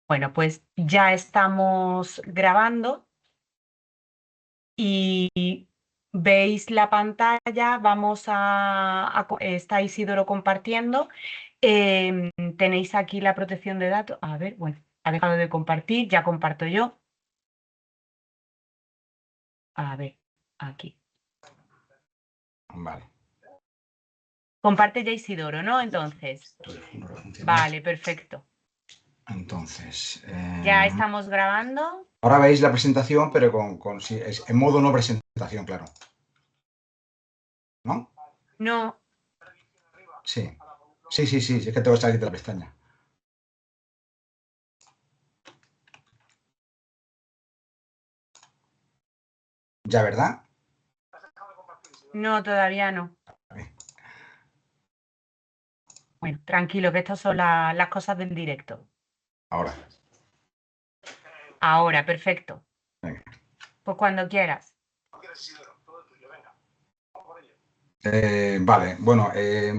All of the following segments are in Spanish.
Bueno, pues ya estamos grabando y veis la pantalla, está Isidoro compartiendo. Tenéis aquí la protección de datos. A ver, bueno, ha dejado de compartir, ya comparto yo. A ver, aquí. Vale. Comparte ya Isidoro, ¿no? Entonces. Vale, perfecto. Entonces, Ya estamos grabando. ahora veis la presentación, pero en modo no presentación, claro. ¿No? No, Sí. Sí, es que tengo que salir de la pestaña. ¿Ya, verdad? no, todavía no. Vale. Bueno, tranquilo, que estas son las cosas del directo. Ahora. Ahora, perfecto. Venga. Pues cuando quieras. Vale, bueno,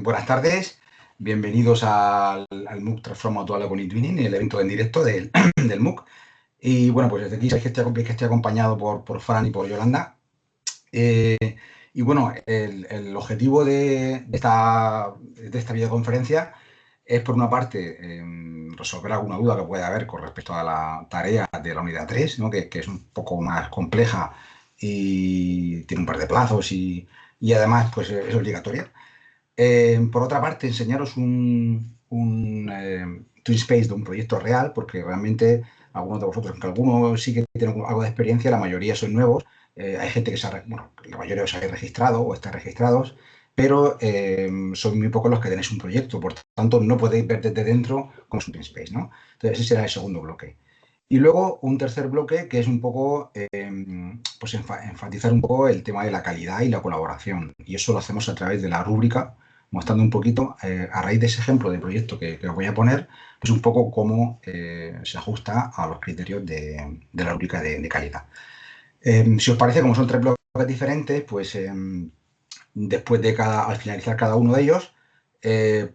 buenas tardes. Bienvenidos al MOOC Transforma tu aula con eTwinning, el evento en directo del MOOC. Y bueno, pues desde aquí sabéis que estoy acompañado por Fran y por Yolanda. Eh, y bueno, el objetivo de esta videoconferencia es, por una parte, resolver alguna duda que pueda haber con respecto a la tarea de la unidad 3, ¿no? que es un poco más compleja y tiene un par de plazos y además pues, es obligatoria. Por otra parte, enseñaros un Twin Space de un proyecto real, porque realmente algunos de vosotros, aunque algunos sí que tienen algo de experiencia, la mayoría son nuevos. Hay gente que bueno, la mayoría os habéis registrado o estáis registrados, pero son muy pocos los que tenéis un proyecto, por tanto no podéis ver desde dentro cómo es un Twin Space, ¿no? Entonces ese será el segundo bloque. Y luego un tercer bloque que es un poco, pues enfatizar un poco el tema de la calidad y la colaboración. Y eso lo hacemos a través de la rúbrica, mostrando un poquito, a raíz de ese ejemplo de proyecto que os voy a poner, pues un poco cómo se ajusta a los criterios de la rúbrica de calidad. Si os parece, como son tres bloques diferentes, pues después al finalizar cada uno de ellos,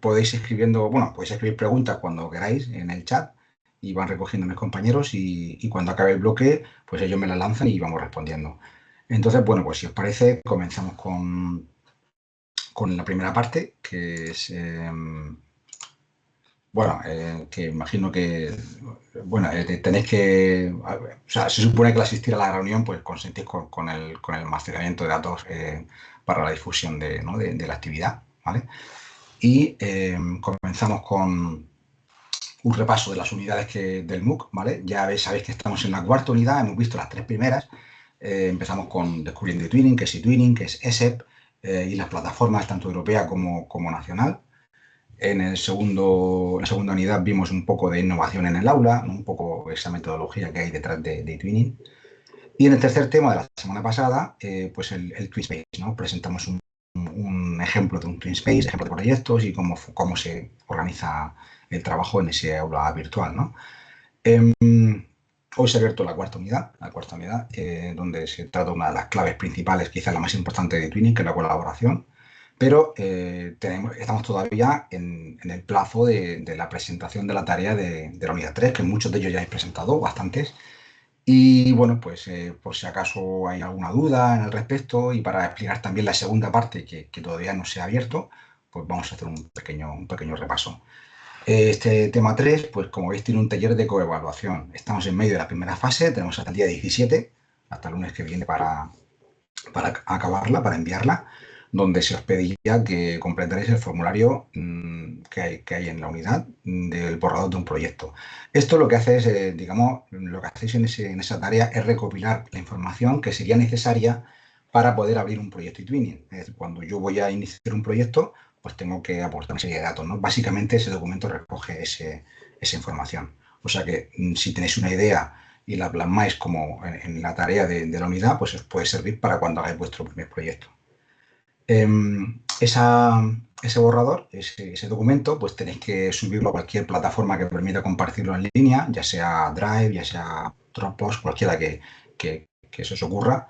podéis podéis escribir preguntas cuando queráis en el chat y van recogiendo mis compañeros y cuando acabe el bloque, pues ellos me la lanzan y vamos respondiendo. Entonces, bueno, pues si os parece, comenzamos con la primera parte, que es, bueno, que imagino que, bueno, tenéis que, o sea, se supone que al asistir a la reunión, pues consentís con el almacenamiento de datos para la difusión ¿no? de la actividad, ¿vale? Y comenzamos con un repaso de las unidades del MOOC, ¿vale? Ya sabéis que estamos en la cuarta unidad, hemos visto las tres primeras. Empezamos con Descubriendo eTwinning, que es eTwinning, que es ESEP, y las plataformas tanto europea como nacional. En la segunda unidad vimos un poco de innovación en el aula, un poco esa metodología que hay detrás de eTwinning. Y en el tercer tema de la semana pasada, pues el TwinSpace, ¿no? Presentamos un ejemplo de un TwinSpace, ejemplo de proyectos y cómo se organiza el trabajo en ese aula virtual, ¿no? Hoy se ha abierto la cuarta unidad, donde se trata una de las claves principales, quizás la más importante de Twinning, que es la colaboración, pero estamos todavía en el plazo de la presentación de la tarea de la unidad 3, que muchos de ellos ya habéis presentado, bastantes, y bueno, pues por si acaso hay alguna duda en el respecto y para explicar también la segunda parte que todavía no se ha abierto, pues vamos a hacer un pequeño repaso. Este tema 3, pues como veis, tiene un taller de coevaluación. Estamos en medio de la primera fase, tenemos hasta el día 17, hasta el lunes que viene para acabarla, para enviarla, donde se os pediría que completaréis el formulario que hay en la unidad del borrador de un proyecto. Esto lo que hace es, digamos, lo que hacéis en esa tarea es recopilar la información que sería necesaria para poder abrir un proyecto eTwinning. Es decir, cuando yo voy a iniciar un proyecto, pues tengo que aportar una serie de datos, ¿no? Básicamente ese documento recoge esa información. O sea que si tenéis una idea y la plasmáis como en la tarea de la unidad, pues os puede servir para cuando hagáis vuestro primer proyecto. Ese borrador, ese documento, pues tenéis que subirlo a cualquier plataforma que permita compartirlo en línea, ya sea Drive, ya sea Dropbox, cualquiera que se os ocurra.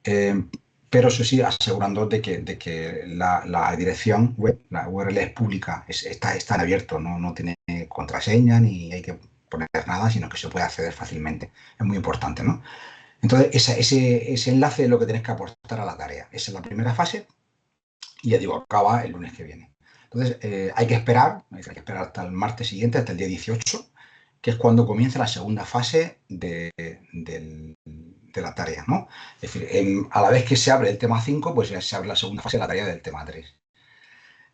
Pero eso sí, asegurándoos de que la dirección web, la URL es pública, está en abierto, no tiene contraseña ni hay que poner nada, sino que se puede acceder fácilmente. Es muy importante, ¿no? Entonces, ese enlace es lo que tienes que aportar a la tarea. Esa es la primera fase y ya digo, acaba el lunes que viene. Entonces, hay que esperar hasta el martes siguiente, hasta el día 18, que es cuando comienza la segunda fase de la tarea, ¿no? Es decir, a la vez que se abre el tema 5, pues ya se abre la segunda fase de la tarea del tema 3.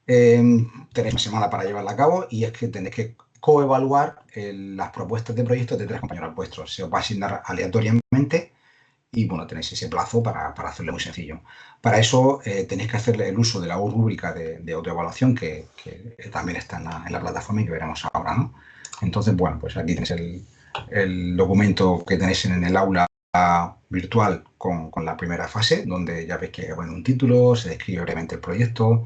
Tenéis una semana para llevarla a cabo y es que tenéis que coevaluar las propuestas de proyectos de 3 compañeros vuestros. Se os va a asignar aleatoriamente y bueno, tenéis ese plazo para hacerlo muy sencillo. Para eso tenéis que hacerle el uso de la rúbrica de autoevaluación que también está en la plataforma y que veremos ahora, ¿no? Entonces, bueno, pues aquí tenéis el documento que tenéis en el aula virtual con la primera fase, donde ya veis que bueno, un título, se describe brevemente el proyecto,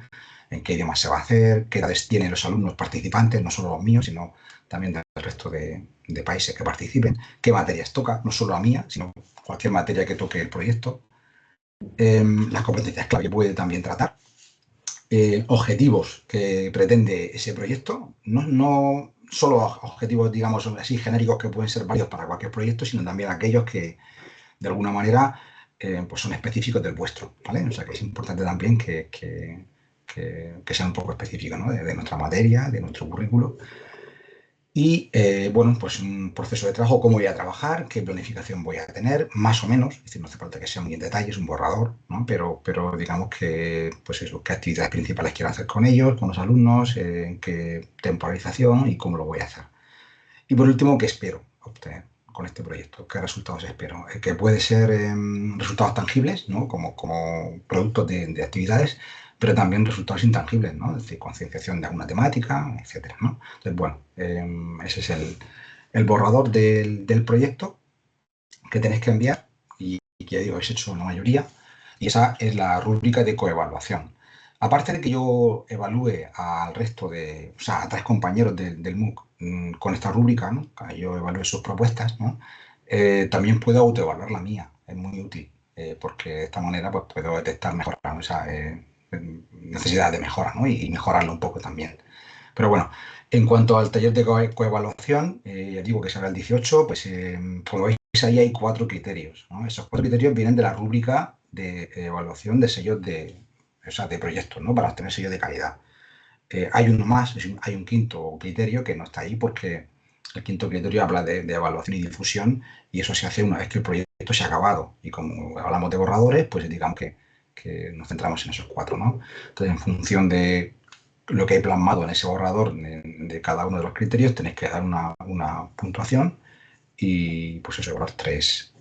en qué idioma se va a hacer, qué edades tienen los alumnos participantes, no solo los míos, sino también del resto de países que participen, qué materias toca, no solo la mía, sino cualquier materia que toque el proyecto, las competencias clave que puede también tratar, objetivos que pretende ese proyecto, no solo objetivos, digamos, así genéricos que pueden ser válidos para cualquier proyecto, sino también aquellos que, de alguna manera, pues son específicos del vuestro, ¿vale? O sea que es importante también que sean un poco específicos, ¿no? De nuestra materia, de nuestro currículo. Y bueno, pues un proceso de trabajo, cómo voy a trabajar, qué planificación voy a tener, más o menos, es decir, no hace falta que sea muy en detalle, es un borrador, ¿no? Pero digamos que, pues eso, qué actividades principales quiero hacer con ellos, con los alumnos, qué temporalización y cómo lo voy a hacer. Y por último, qué espero obtener con este proyecto, qué resultados espero, que puede ser resultados tangibles, ¿no? Como productos de actividades, pero también resultados intangibles, ¿no? Es decir, concienciación de alguna temática, etcétera, ¿no? Entonces, bueno, ese es el borrador del proyecto que tenéis que enviar y que ya digo, habéis hecho la mayoría, y esa es la rúbrica de coevaluación. Aparte de que yo evalúe al resto de, o sea, a 3 compañeros del MOOC con esta rúbrica, ¿no? Que yo evalúe sus propuestas, ¿no? También puedo autoevaluar la mía, es muy útil, porque de esta manera pues, puedo detectar mejoras, ¿no? Esa necesidad de mejora, ¿no? Y mejorarlo un poco también. Pero bueno, en cuanto al taller de coevaluación, ya digo que será el 18, pues como veis ahí hay 4 criterios, ¿no? Esos 4 criterios vienen de la rúbrica de evaluación de sellos o sea, de proyectos, ¿no? Para obtener sellos de calidad. Hay uno más, hay un quinto criterio que no está ahí porque el quinto criterio habla de evaluación y difusión y eso se hace una vez que el proyecto se ha acabado. Y como hablamos de borradores, pues digamos que nos centramos en esos 4, ¿no? Entonces, en función de lo que he plasmado en ese borrador de cada uno de los criterios, tenéis que dar una puntuación y pues eso, evaluar 3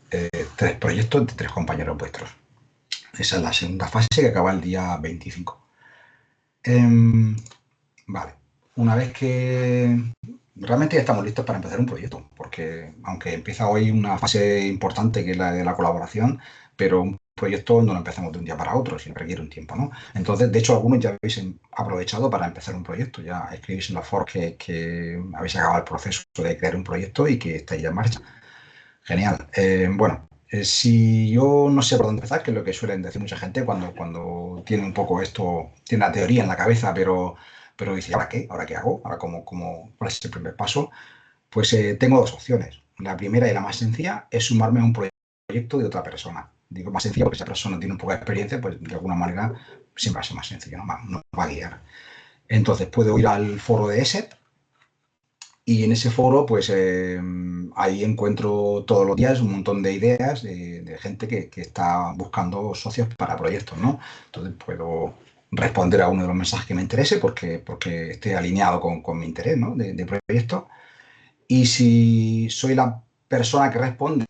proyectos de 3 compañeros vuestros. Esa es la segunda fase que acaba el día 25. Vale, una vez que realmente ya estamos listos para empezar un proyecto, porque aunque empieza hoy una fase importante que es la de la colaboración, pero un proyecto no lo empezamos de un día para otro, sino requiere un tiempo, ¿no? Entonces, de hecho, algunos ya habéis aprovechado para empezar un proyecto, ya escribís en los foros que habéis acabado el proceso de crear un proyecto y que estáis ya en marcha. Genial. Bueno, si yo no sé por dónde empezar, que es lo que suelen decir mucha gente cuando tiene un poco esto, tiene la teoría en la cabeza, pero dice, ¿ahora qué? ¿Ahora qué hago? ¿Ahora cuál es el primer paso? Pues tengo 2 opciones. La primera y la más sencilla es sumarme a un proyecto de otra persona. Digo más sencilla porque esa persona tiene un poco de experiencia, pues de alguna manera siempre va a ser más sencillo, ¿no? Nos va a guiar. Entonces puedo ir al foro de ESET y en ese foro, pues ahí encuentro todos los días un montón de ideas de gente que está buscando socios para proyectos, ¿no? Entonces puedo responder a uno de los mensajes que me interese porque esté alineado con mi interés, ¿no? de proyecto. Y si soy la persona que responde,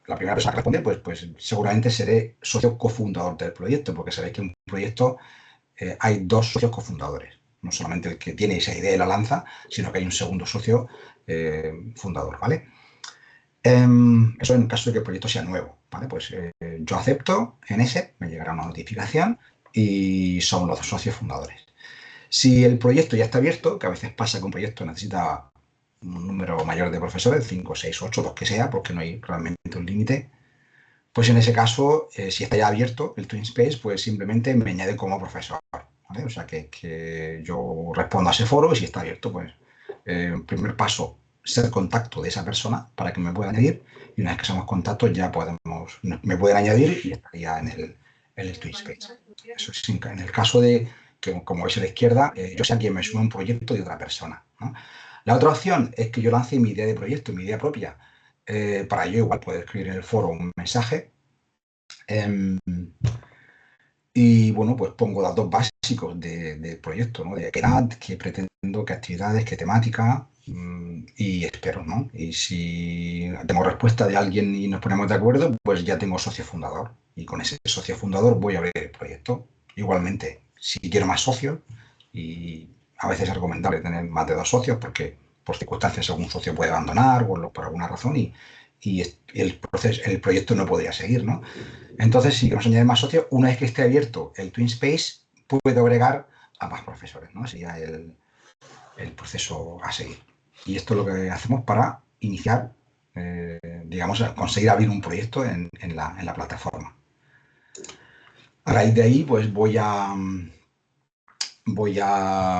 la primera persona que responde, pues seguramente seré socio cofundador del proyecto, porque sabéis que en un proyecto hay 2 socios cofundadores. No solamente el que tiene esa idea y la lanza, sino que hay un segundo socio fundador, ¿vale? Eso en el caso de que el proyecto sea nuevo, ¿vale? Pues yo acepto en ese, me llegará una notificación y son los 2 socios fundadores. Si el proyecto ya está abierto, que a veces pasa que un proyecto necesita un número mayor de profesores, 5, 6, 8, los que sea, porque no hay realmente un límite, pues en ese caso, si está ya abierto el TwinSpace, pues simplemente me añade como profesor, ¿vale? O sea que yo respondo a ese foro y si está abierto, pues primer paso, ser contacto de esa persona para que me pueda añadir, y una vez que somos contactos ya me pueden añadir y estaría en el TwinSpace. Eso es en el caso de que, como veis a la izquierda, yo sea quien me suma un proyecto de otra persona, ¿no? La otra opción es que yo lance mi idea de proyecto, mi idea propia. Para ello igual puedo escribir en el foro un mensaje. Y bueno, pues pongo datos básicos del proyecto, ¿no? De qué edad, qué pretendo, qué actividades, qué temática, y espero, ¿no? Y si tengo respuesta de alguien y nos ponemos de acuerdo, pues ya tengo socio fundador. Y con ese socio fundador voy a abrir el proyecto. Igualmente, si quiero más socios, y a veces es recomendable tener más de 2 socios porque por circunstancias algún socio puede abandonar o por alguna razón y el proyecto no podría seguir, ¿no? Entonces, si queremos añadir más socios, una vez que esté abierto el TwinSpace, puedo agregar a más profesores, ¿no? Sería el proceso a seguir. Y esto es lo que hacemos para iniciar, digamos, conseguir abrir un proyecto en la plataforma. A raíz de ahí, pues voy a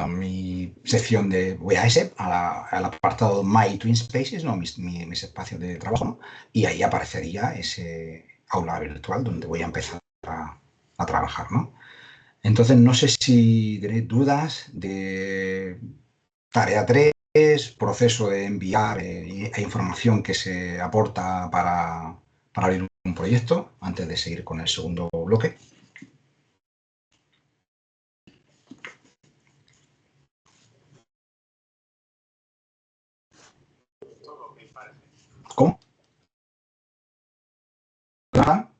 mi sección voy a ese, al apartado My Twin Spaces, ¿no? mis espacios de trabajo, ¿no? Y ahí aparecería ese aula virtual donde voy a empezar a trabajar, ¿no? Entonces, no sé si tenéis dudas de tarea 3, proceso de enviar información que se aporta para abrir un proyecto, antes de seguir con el segundo bloque. ¿Cómo? ¿Nada?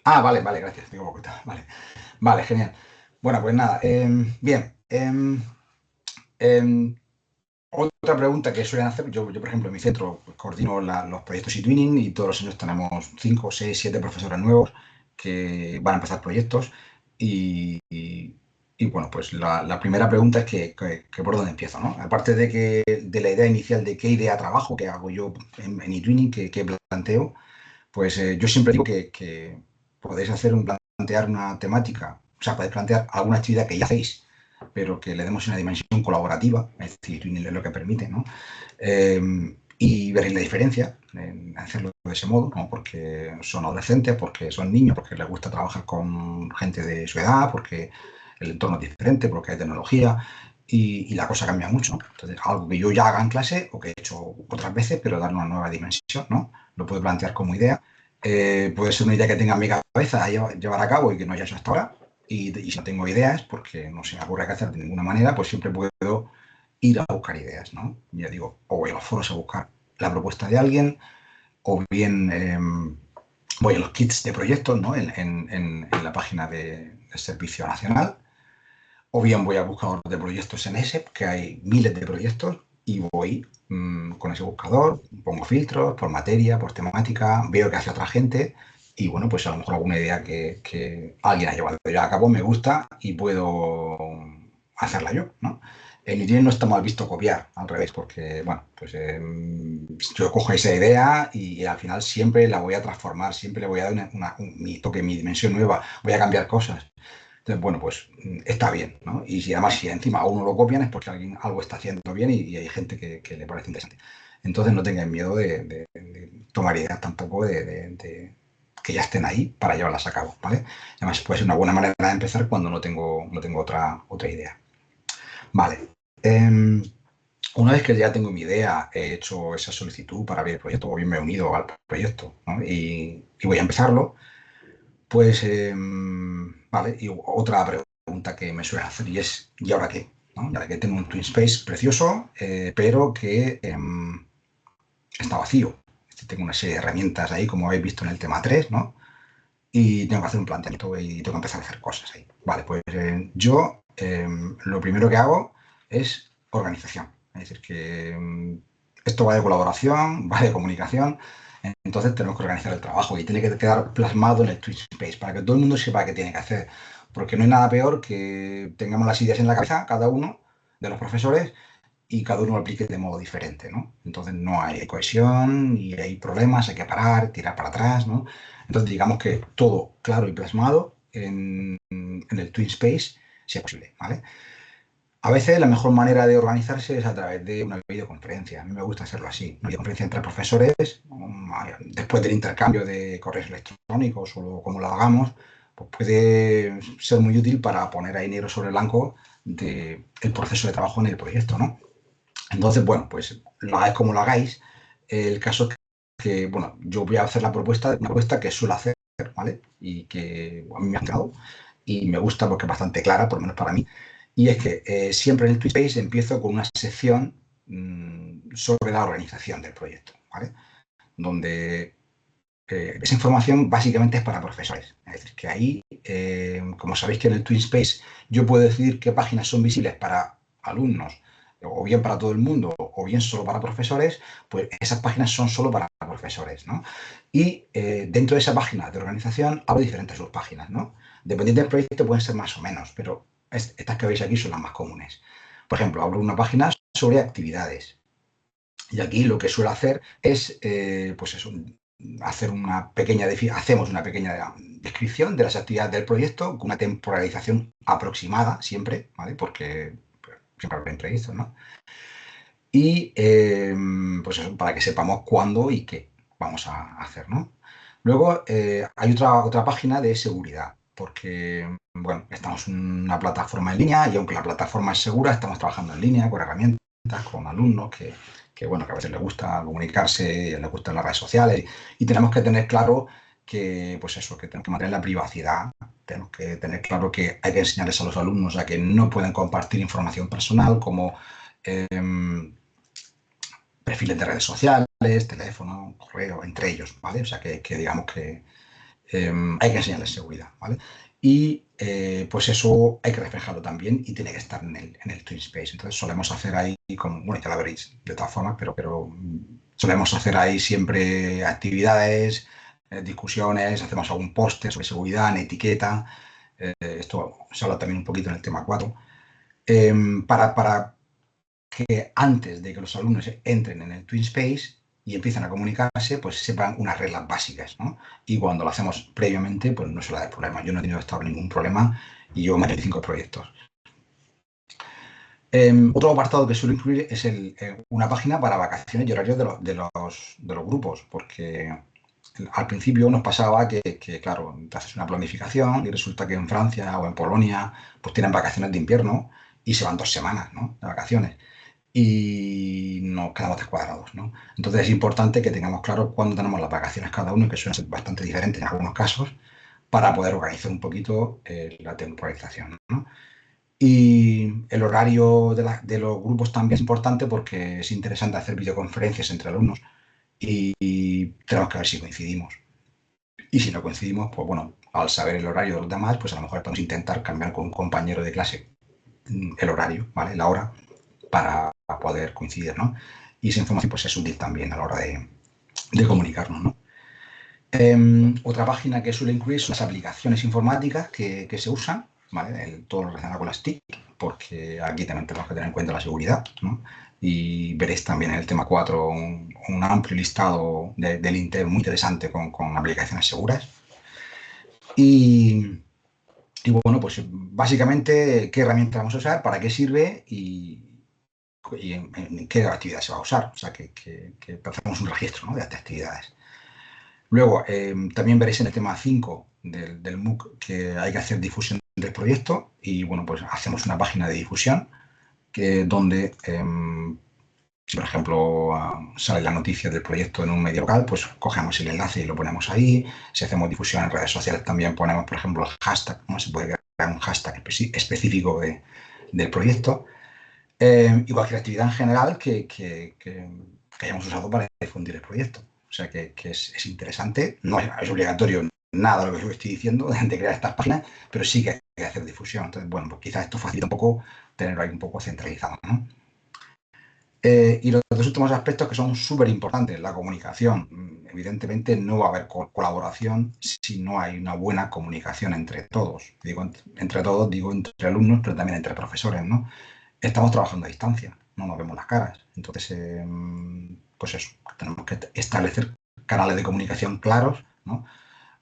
Ah, vale, vale, gracias. Digo, vale, vale, genial. Bueno, pues nada, bien. Em, Otra pregunta que suelen hacer, yo por ejemplo, en mi centro pues, coordino los proyectos eTwinning y todos los años tenemos 5, 6, 7 profesores nuevos que van a empezar proyectos y, bueno, pues la primera pregunta es que por dónde empiezo, ¿no? Aparte de la idea inicial de qué idea trabajo, qué hago yo en eTwinning, qué planteo, pues yo siempre digo que podéis plantear una temática, o sea, podéis plantear alguna actividad que ya hacéis, pero que le demos una dimensión colaborativa, es decir, Twinning es lo que permite, ¿no? Y veréis la diferencia en hacerlo de ese modo, ¿no? Porque son adolescentes, porque son niños, porque les gusta trabajar con gente de su edad, porque el entorno es diferente, porque hay tecnología y la cosa cambia mucho, ¿no? Entonces, algo que yo ya haga en clase o que he hecho otras veces, pero dar una nueva dimensión, ¿no? Lo puedo plantear como idea. Puede ser una idea que tenga en mi cabeza a llevar a cabo y que no haya hecho hasta ahora. Y si no tengo ideas, porque no se me ocurre qué hacer de ninguna manera, pues siempre puedo ir a buscar ideas, ¿no? Ya digo, o voy a los foros a buscar la propuesta de alguien, o bien voy a los kits de proyectos, ¿no? En la página del Servicio Nacional, o bien voy a buscador de proyectos en ESEP, que hay miles de proyectos, y voy con ese buscador, pongo filtros por materia, por temática, veo qué hace otra gente, y bueno, pues a lo mejor alguna idea que alguien ha llevado ya a cabo me gusta y puedo hacerla yo, ¿no? En ITIL no está mal visto copiar, al revés, porque, bueno, pues yo cojo esa idea y al final siempre la voy a transformar, siempre le voy a dar mi toque, mi dimensión nueva, voy a cambiar cosas. Entonces, bueno, pues está bien, ¿no? Y si además si encima a uno lo copian es porque alguien algo está haciendo bien y hay gente que le parece interesante. Entonces no tengáis miedo de tomar ideas tampoco que ya estén ahí para llevarlas a cabo, ¿vale? Además puede ser una buena manera de empezar cuando no tengo otra idea. Vale. Una vez que ya tengo mi idea, he hecho esa solicitud para abrir el proyecto o bien me he unido al proyecto, ¿no? Y voy a empezarlo. Pues, vale, y otra pregunta que me suelen hacer y es, ¿y ahora qué? ¿No? Y ahora que tengo un TwinSpace precioso, pero que está vacío. Tengo una serie de herramientas ahí, como habéis visto en el tema 3, ¿no? Y tengo que hacer un planteamiento y tengo que empezar a hacer cosas ahí. Vale, pues yo lo primero que hago es organización. Es decir, que esto va de colaboración, va de comunicación, entonces tenemos que organizar el trabajo y tiene que quedar plasmado en el TwinSpace para que todo el mundo sepa qué tiene que hacer. Porque no hay nada peor que tengamos las ideas en la cabeza, cada uno de los profesores, y cada uno lo aplique de modo diferente, ¿no? Entonces no hay cohesión y hay problemas, hay que parar, tirar para atrás, ¿no? Entonces digamos que todo claro y plasmado en el TwinSpace sea posible, ¿vale? A veces la mejor manera de organizarse es a través de una videoconferencia. A mí me gusta hacerlo así. Una videoconferencia entre profesores, después del intercambio de correos electrónicos o como lo hagamos, pues puede ser muy útil para poner ahí negro sobre blanco del proceso de trabajo en el proyecto, ¿no? Entonces, bueno, pues lo hagáis como lo hagáis. El caso es que, bueno, yo voy a hacer una propuesta que suelo hacer, ¿vale? Y que a mí me ha gustado y me gusta porque es bastante clara, por lo menos para mí. Y es que siempre en el TwitchSpace empiezo con una sección sobre la organización del proyecto, ¿vale? Donde esa información básicamente es para profesores. Es decir, que ahí, como sabéis que en el TwinSpace yo puedo decidir qué páginas son visibles para alumnos, o bien para todo el mundo, o bien solo para profesores, pues esas páginas son solo para profesores, ¿no? Y dentro de esa página de organización hablo de diferentes subpáginas, ¿no? Dependiendo del proyecto pueden ser más o menos, pero estas que veis aquí son las más comunes. Por ejemplo, abro una página sobre actividades. Y aquí lo que suelo hacer es, pues eso, hacemos una pequeña descripción de las actividades del proyecto con una temporalización aproximada siempre, ¿vale? Porque siempre habrá imprevistos, ¿no? Y pues eso, para que sepamos cuándo y qué vamos a hacer, ¿no? Luego hay otra página de seguridad, porque, bueno, estamos en una plataforma en línea y aunque la plataforma es segura, estamos trabajando en línea con herramientas, con alumnos bueno, que a veces les gusta comunicarse, les gustan las redes sociales y tenemos que tener claro que, pues eso, que tenemos que mantener la privacidad, tenemos que tener claro que hay que enseñarles a los alumnos a que no pueden compartir información personal como perfiles de redes sociales, teléfono, correo, entre ellos, ¿vale? O sea, que digamos que hay que enseñarles seguridad, ¿vale? Y pues eso hay que reflejarlo también y tiene que estar en el TwinSpace. Entonces solemos hacer ahí, bueno, ya lo veréis de todas formas, pero solemos hacer ahí siempre actividades, discusiones, hacemos algún póster sobre seguridad en etiqueta. Esto se habla también un poquito en el tema 4. Para que antes de que los alumnos entren en el TwinSpace y empiecen a comunicarse, pues sepan unas reglas básicas, ¿no? Y cuando lo hacemos previamente, pues no suele haber problemas. Yo no he tenido hasta ahora ningún problema y llevo más de 5 proyectos. Otro apartado que suelo incluir es una página para vacaciones y horarios de los grupos, porque al principio nos pasaba que, claro, te haces una planificación y resulta que en Francia o en Polonia pues tienen vacaciones de invierno y se van 2 semanas, ¿no? De vacaciones y nos quedamos descuadrados, ¿no? Entonces es importante que tengamos claro cuándo tenemos las vacaciones cada uno, que suelen ser bastante diferentes en algunos casos, para poder organizar un poquito la temporalización, ¿no? Y el horario de los grupos también es importante porque es interesante hacer videoconferencias entre alumnos y tenemos que ver si coincidimos. Y si no coincidimos, pues bueno, al saber el horario de los demás, pues a lo mejor podemos intentar cambiar con un compañero de clase el horario, ¿vale? La hora para poder coincidir, ¿no? Y esa información pues es útil también a la hora de comunicarnos, ¿no? Otra página que suele incluir son las aplicaciones informáticas que se usan, ¿vale? Todo lo relacionado con las TIC, porque aquí también tenemos que tener en cuenta la seguridad, ¿no? Y veréis también en el tema 4 un amplio listado del Inter muy interesante con aplicaciones seguras. Y, y, bueno, pues básicamente qué herramienta vamos a usar, para qué sirve y en qué actividad se va a usar. O sea, que hacemos un registro, ¿no? De estas actividades. Luego, también veréis en el tema 5 del MOOC que hay que hacer difusión del proyecto y, bueno, pues hacemos una página de difusión donde, si por ejemplo sale la noticia del proyecto en un medio local, pues cogemos el enlace y lo ponemos ahí. Si hacemos difusión en redes sociales también ponemos, por ejemplo, el hashtag, ¿no? Se puede crear un hashtag específico del proyecto. Y cualquier actividad en general que hayamos usado para difundir el proyecto. O sea que es interesante, no es obligatorio nada de lo que yo estoy diciendo de crear estas páginas, pero sí que hay que hacer difusión. Entonces, bueno, pues quizás esto facilita un poco tenerlo ahí un poco centralizado, ¿no? Y los dos últimos aspectos que son súper importantes, la comunicación. Evidentemente no va a haber colaboración si no hay una buena comunicación entre todos. Digo entre todos, digo entre alumnos, pero también entre profesores, ¿no? Estamos trabajando a distancia, no nos vemos las caras. Entonces, pues eso, tenemos que establecer canales de comunicación claros, ¿no?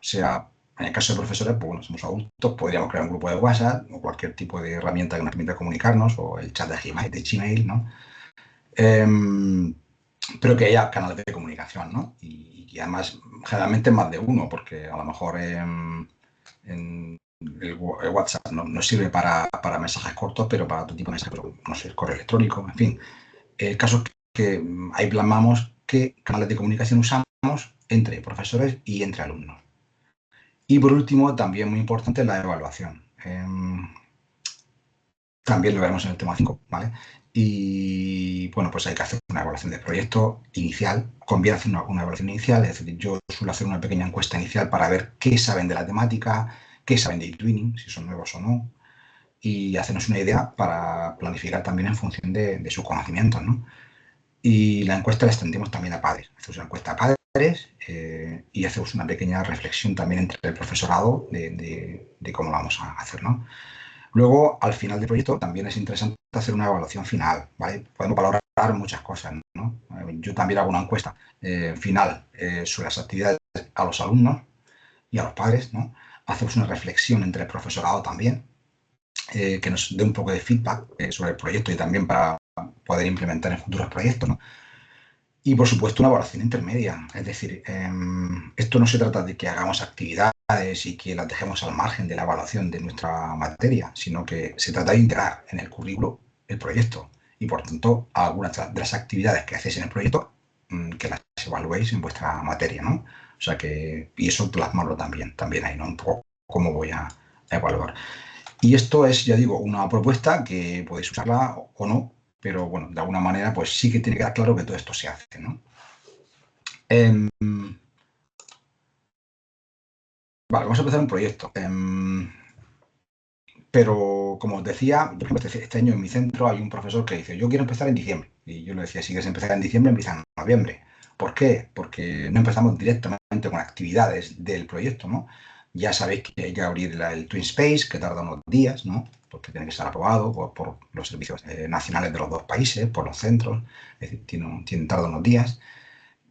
Sea En el caso de profesores, pues bueno, somos adultos, podríamos crear un grupo de WhatsApp o cualquier tipo de herramienta que nos permita comunicarnos, o el chat de Gmail, ¿no? Em, pero que haya canales de comunicación, ¿no? Y además, generalmente más de uno, porque a lo mejor el WhatsApp no sirve para mensajes cortos, pero para otro tipo de mensajes, no sé, correo electrónico, en fin. El caso es que ahí plasmamos qué canales de comunicación usamos entre profesores y entre alumnos. Y por último, también muy importante, la evaluación. También lo veremos en el tema 5, ¿vale? Y bueno, pues hay que hacer una evaluación de proyecto inicial. Conviene hacer una evaluación inicial, es decir, yo suelo hacer una pequeña encuesta inicial para ver qué saben de la temática, qué saben de eTwinning, si son nuevos o no, y hacernos una idea para planificar también en función de sus conocimientos, ¿no? Y la encuesta la extendemos también a padres. Hacemos una encuesta a padres y hacemos una pequeña reflexión también entre el profesorado de cómo lo vamos a hacer, ¿no? Luego, al final del proyecto, también es interesante hacer una evaluación final, ¿vale? Podemos valorar muchas cosas, ¿no? Yo también hago una encuesta final sobre las actividades a los alumnos y a los padres, ¿no? Hacemos una reflexión entre el profesorado también, que nos dé un poco de feedback sobre el proyecto y también para poder implementar en futuros proyectos, ¿no? Y por supuesto una evaluación intermedia, es decir, esto no se trata de que hagamos actividades y que las dejemos al margen de la evaluación de nuestra materia, sino que se trata de integrar en el currículo el proyecto y por tanto algunas de las actividades que hacéis en el proyecto que las evaluéis en vuestra materia, ¿no? O sea que, y eso plasmarlo también ahí, ¿no? Un poco cómo voy a evaluar. Y esto es, ya digo, una propuesta que podéis usarla o no, pero bueno, de alguna manera, pues sí que tiene que quedar claro que todo esto se hace, ¿no? Vale, vamos a empezar un proyecto. Pero, como os decía, por ejemplo, este año en mi centro hay un profesor que dice, yo quiero empezar en diciembre. Y yo le decía, si quieres empezar en diciembre, empieza en noviembre. ¿Por qué? Porque no empezamos directamente con actividades del proyecto, ¿no? Ya sabéis que hay que abrir el Twin Space, que tarda unos días, ¿no? Porque tiene que estar aprobado por los servicios nacionales de los dos países, por los centros, es decir, tarda unos días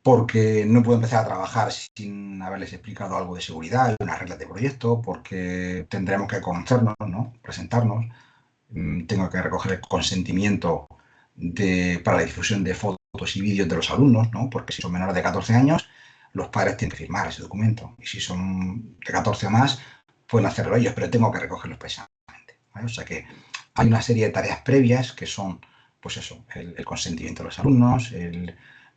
porque no puedo empezar a trabajar sin haberles explicado algo de seguridad, unas reglas de proyecto, porque tendremos que conocernos, ¿no? Presentarnos. Tengo que recoger el consentimiento para la difusión de fotos y vídeos de los alumnos, ¿no? Porque si son menores de 14 años, los padres tienen que firmar ese documento. Y si son de 14 o más, pueden hacerlo ellos, pero tengo que recogerlo expresamente, ¿vale? O sea que hay una serie de tareas previas que son, pues eso, el consentimiento de los alumnos,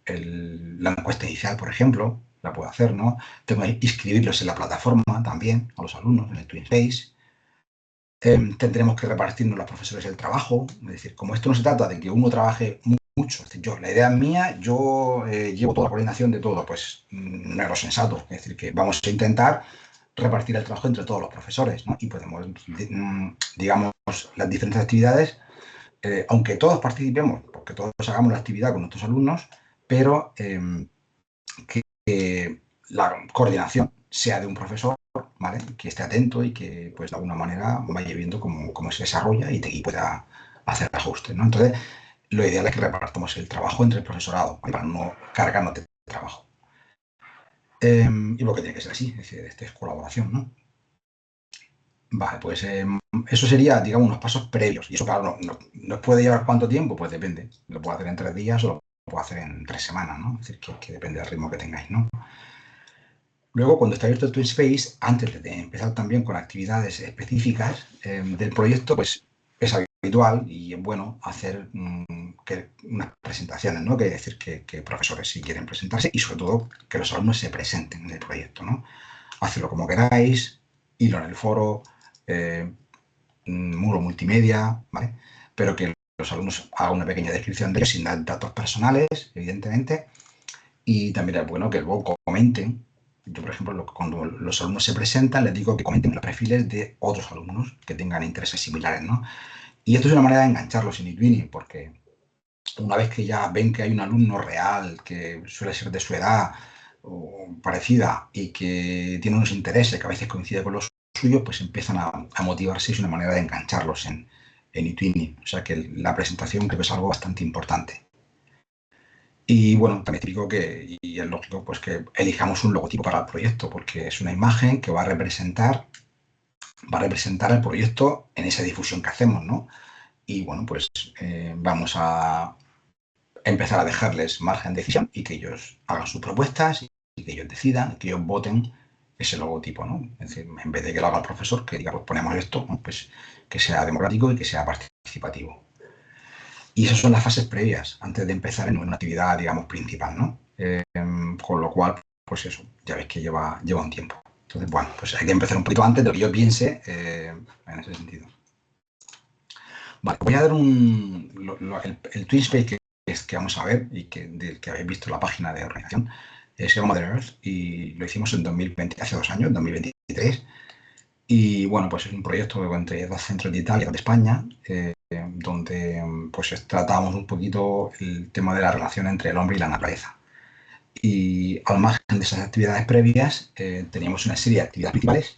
la encuesta inicial, por ejemplo, la puedo hacer, ¿no? Tengo que inscribirlos en la plataforma también, a los alumnos, en el TwinSpace. Tendremos que repartirnos los profesores el trabajo, es decir, como esto no se trata de que uno trabaje mucho, es decir, la idea es mía, yo llevo toda la coordinación de todo, pues no es lo sensato, es decir, que vamos a intentar repartir el trabajo entre todos los profesores, ¿no? Y podemos, digamos, las diferentes actividades, aunque todos participemos, porque todos hagamos la actividad con nuestros alumnos, pero que la coordinación sea de un profesor, ¿vale? Que esté atento y que, pues, de alguna manera vaya viendo cómo se desarrolla y pueda hacer ajustes, ¿no? Entonces, lo ideal es que repartamos el trabajo entre el profesorado, ¿vale? Para no cargarnos de trabajo. Y porque tiene que ser así, es decir, esto es colaboración, ¿no? Vale, pues eso sería, digamos, unos pasos previos. Y eso, claro, ¿nos puede llevar cuánto tiempo? Pues depende. Lo puedo hacer en 3 días o lo puedo hacer en 3 semanas, ¿no? Es decir, que depende del ritmo que tengáis, ¿no? Luego, cuando está abierto el TwinSpace, antes de empezar también con actividades específicas del proyecto, pues es habitual y es bueno hacer unas presentaciones, ¿no? Que decir que profesores si quieren presentarse y sobre todo que los alumnos se presenten en el proyecto, ¿no? Hacedlo como queráis, hilo en el foro, muro multimedia, ¿vale? Pero que los alumnos hagan una pequeña descripción de ellos sin dar datos personales, evidentemente, y también es bueno que luego comenten. Yo, por ejemplo, cuando los alumnos se presentan, les digo que comenten los perfiles de otros alumnos que tengan intereses similares, ¿no? Y esto es una manera de engancharlos en eTwinning, porque una vez que ya ven que hay un alumno real que suele ser de su edad o parecida y que tiene unos intereses que a veces coinciden con los suyos, pues empiezan a motivarse y es una manera de engancharlos en eTwinning. O sea que la presentación creo que es algo bastante importante. Y bueno, también es típico y es lógico pues, que elijamos un logotipo para el proyecto, porque es una imagen que va a representar el proyecto en esa difusión que hacemos, ¿no? Y bueno, pues vamos a empezar a dejarles margen de decisión y que ellos hagan sus propuestas y que ellos decidan, que ellos voten ese logotipo, ¿no? Es decir, en vez de que lo haga el profesor, que diga, pues ponemos esto, ¿no? Pues que sea democrático y que sea participativo. Y esas son las fases previas, antes de empezar en una actividad, digamos, principal, ¿no? Con lo cual, pues eso, ya veis que lleva un tiempo. Entonces, bueno, pues hay que empezar un poquito antes de lo que yo piense en ese sentido. Vale, voy a dar el Twin Space que vamos a ver y del que habéis visto la página de organización. Se llama Mother Earth y lo hicimos en 2020, hace 2 años, 2023. Y bueno, pues es un proyecto entre 2 centros de Italia y de España, donde pues tratamos un poquito el tema de la relación entre el hombre y la naturaleza. Y al margen de esas actividades previas, teníamos una serie de actividades principales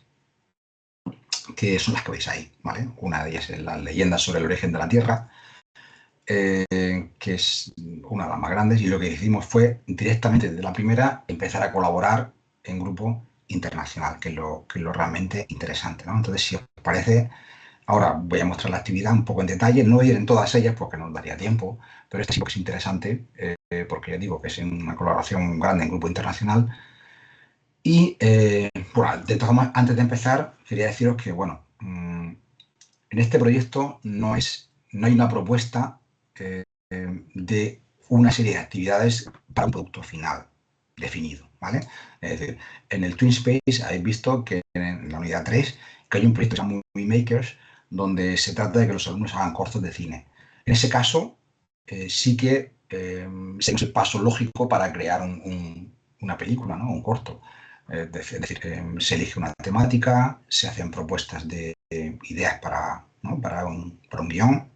que son las que veis ahí, ¿vale? Una de ellas es las leyendas sobre el origen de la Tierra, que es una de las más grandes, y lo que hicimos fue directamente desde la primera empezar a colaborar en grupo internacional, que es lo realmente interesante, ¿no? Entonces, si os parece, ahora voy a mostrar la actividad un poco en detalle, no voy a ir en todas ellas porque no nos daría tiempo, pero esta sí que es interesante porque ya digo que es una colaboración grande en grupo internacional. Y bueno, de todas formas, antes de empezar, quería deciros que, bueno, en este proyecto no hay una propuesta de una serie de actividades para un producto final definido, ¿vale? Es decir, en el Twin Space habéis visto que en la unidad 3 que hay un proyecto que se llama Movie Makers, donde se trata de que los alumnos hagan cortos de cine. En ese caso, sí que seguimos el paso lógico para crear una película, ¿no? Un corto. Es decir, se elige una temática, se hacen propuestas de ideas ¿no? para un guión,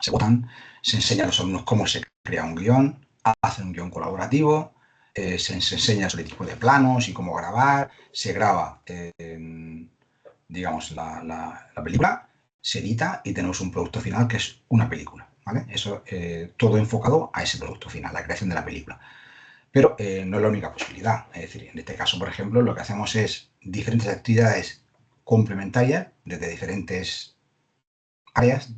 se votan, se enseña a los alumnos cómo se crea un guión, hacen un guión colaborativo, se enseña sobre el tipo de planos y cómo grabar, se graba, digamos, la película, se edita y tenemos un producto final que es una película, ¿vale? Eso todo enfocado a ese producto final, la creación de la película. Pero no es la única posibilidad. Es decir, en este caso, por ejemplo, lo que hacemos es diferentes actividades complementarias desde diferentes áreas,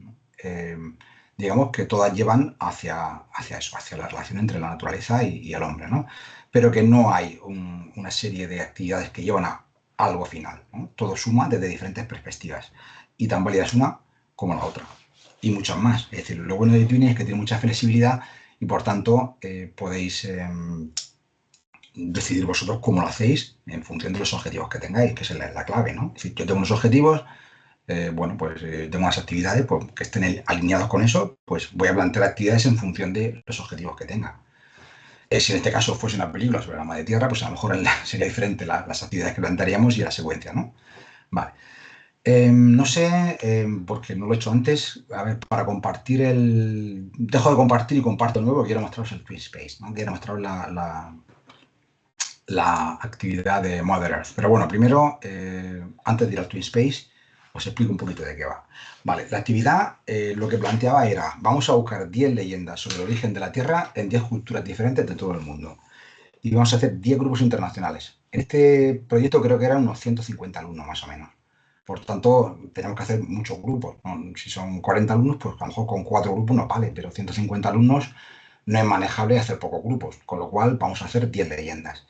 digamos que todas llevan hacia eso, hacia la relación entre la naturaleza y el hombre, ¿no? Pero que no hay una serie de actividades que llevan a algo final, ¿no? Todo suma desde diferentes perspectivas y tan válida es una como la otra y muchas más. Es decir, lo bueno de Twinning es que tiene mucha flexibilidad y por tanto podéis decidir vosotros cómo lo hacéis en función de los objetivos que tengáis, que es la clave, ¿no? Es decir, yo tengo unos objetivos, bueno, pues tengo unas actividades pues, que estén alineados con eso, pues voy a plantear actividades en función de los objetivos que tenga. Si en este caso fuese una película sobre la madre tierra, pues a lo mejor sería diferente las actividades que plantearíamos y la secuencia, ¿no? Vale. No sé, porque no lo he hecho antes, a ver, para compartir Dejo de compartir y comparto nuevo, quiero mostraros el Twin Space, ¿no? Quiero mostraros la actividad de Mother Earth. Pero bueno, primero, antes de ir al Twin Space, os explico un poquito de qué va. Vale, la actividad lo que planteaba era, vamos a buscar 10 leyendas sobre el origen de la Tierra en 10 culturas diferentes de todo el mundo. Y vamos a hacer 10 grupos internacionales. En este proyecto creo que eran unos 150 alumnos más o menos. Por tanto, tenemos que hacer muchos grupos, ¿no? Si son 40 alumnos, pues a lo mejor con 4 grupos no vale, pero 150 alumnos no es manejable hacer pocos grupos, con lo cual vamos a hacer 10 leyendas.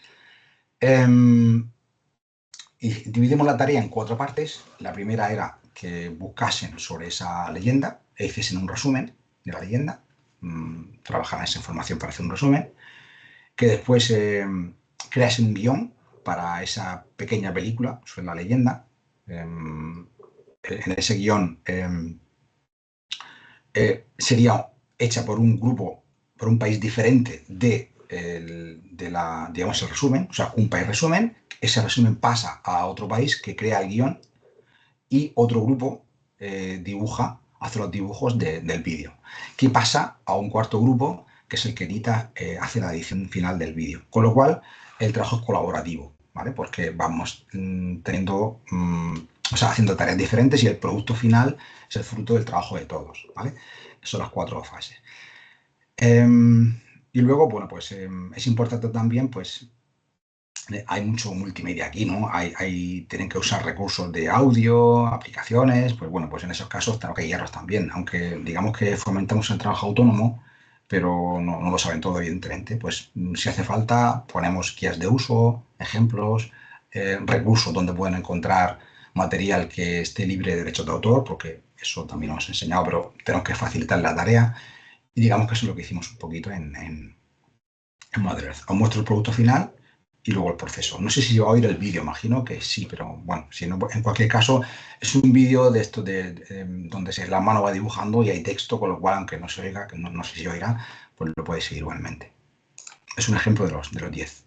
Y dividimos la tarea en 4 partes. La primera era que buscasen sobre esa leyenda e hiciesen un resumen de la leyenda, trabajaran esa información para hacer un resumen, que después creasen un guión para esa pequeña película sobre la leyenda. En ese guión sería hecha por un grupo, por un país diferente digamos, el resumen, o sea, un país resumen, ese resumen pasa a otro país que crea el guión y otro grupo hace los dibujos del vídeo, que pasa a un cuarto grupo, que es el que edita, hace la edición final del vídeo. Con lo cual, el trabajo es colaborativo, ¿vale? Porque vamos haciendo tareas diferentes y el producto final es el fruto del trabajo de todos, ¿vale? Son las 4 fases. Y luego, bueno, pues es importante también, pues, hay mucho multimedia aquí, ¿no? Tienen que usar recursos de audio, aplicaciones, pues bueno, pues en esos casos tengo que guiarlos también, aunque digamos que fomentamos el trabajo autónomo, pero no lo saben todo, evidentemente. Pues si hace falta, ponemos guías de uso, ejemplos, recursos donde pueden encontrar material que esté libre de derechos de autor, porque eso también nos hemos enseñado, pero tenemos que facilitar la tarea. Y digamos que eso es lo que hicimos un poquito en Mother Earth. Os muestro el producto final y luego el proceso. No sé si va a oír el vídeo, imagino que sí, pero bueno, si no, en cualquier caso, es un vídeo de esto donde la mano va dibujando y hay texto, con lo cual, aunque no se oiga, que no sé si oirá, pues lo podéis seguir igualmente. Es un ejemplo de los 10.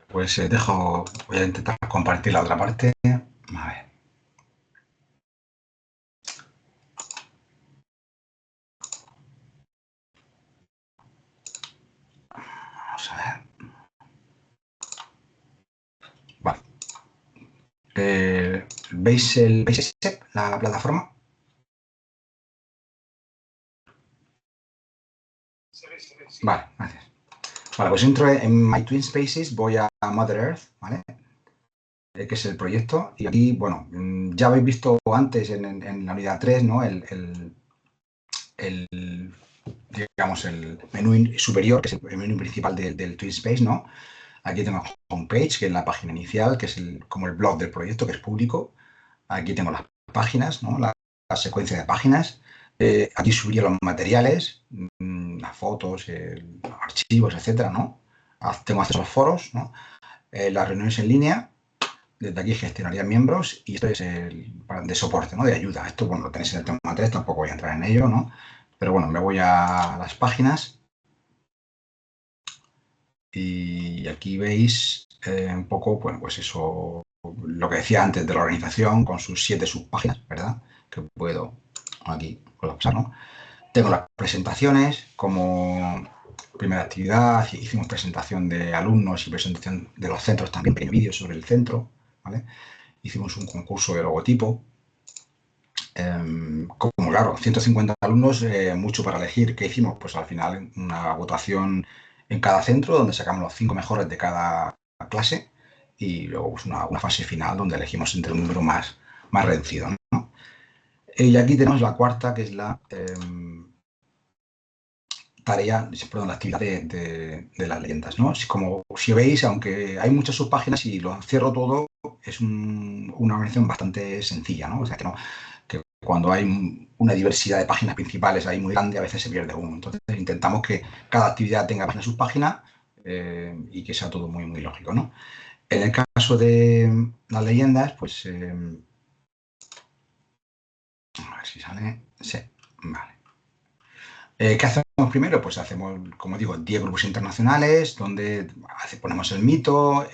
Pues voy a intentar compartir la otra parte. A ver. Vamos a ver. Vale. ¿Veis la plataforma? Vale, gracias. Vale, pues entro en My Twin Spaces, voy a Mother Earth, ¿vale? Que es el proyecto. Y aquí, bueno, ya habéis visto antes en la unidad 3, ¿no? Digamos, el menú superior, que es el menú principal del Twin Space, ¿no? Aquí tengo homepage, que es la página inicial, que es como el blog del proyecto, que es público. Aquí tengo las páginas, ¿no? La secuencia de páginas. Aquí subiría los materiales, las fotos, archivos, etcétera, ¿no? Tengo acceso a los foros, ¿no? Las reuniones en línea. Desde aquí gestionaría miembros y esto es de soporte, ¿no? De ayuda. Esto, bueno, lo tenéis en el tema 3, tampoco voy a entrar en ello, ¿no? Pero bueno, me voy a las páginas y aquí veis un poco, bueno, pues eso, lo que decía antes de la organización con sus 7 subpáginas, ¿verdad? Que puedo aquí colapsar, ¿no? Tengo las presentaciones como primera actividad, hicimos presentación de alumnos y presentación de los centros también, pequeño vídeo sobre el centro, ¿vale? Hicimos un concurso de logotipo. Como claro, 150 alumnos, mucho para elegir. ¿Qué hicimos? Pues al final una votación en cada centro donde sacamos los 5 mejores de cada clase y luego pues, una fase final donde elegimos entre un número más reducido, ¿no? Y aquí tenemos la cuarta, que es la tarea, perdón, la actividad de las leyendas, ¿no? Como si veis, aunque hay muchas subpáginas y lo cierro todo, es una organización bastante sencilla, ¿no? O sea, que cuando hay una diversidad de páginas principales ahí muy grande, a veces se pierde uno. Entonces, intentamos que cada actividad tenga página subpágina y que sea todo muy lógico, ¿no? En el caso de las leyendas, pues, a ver si sale, sí, vale. ¿Qué hacemos primero? Pues hacemos, como digo, 10 grupos internacionales donde ponemos el mito,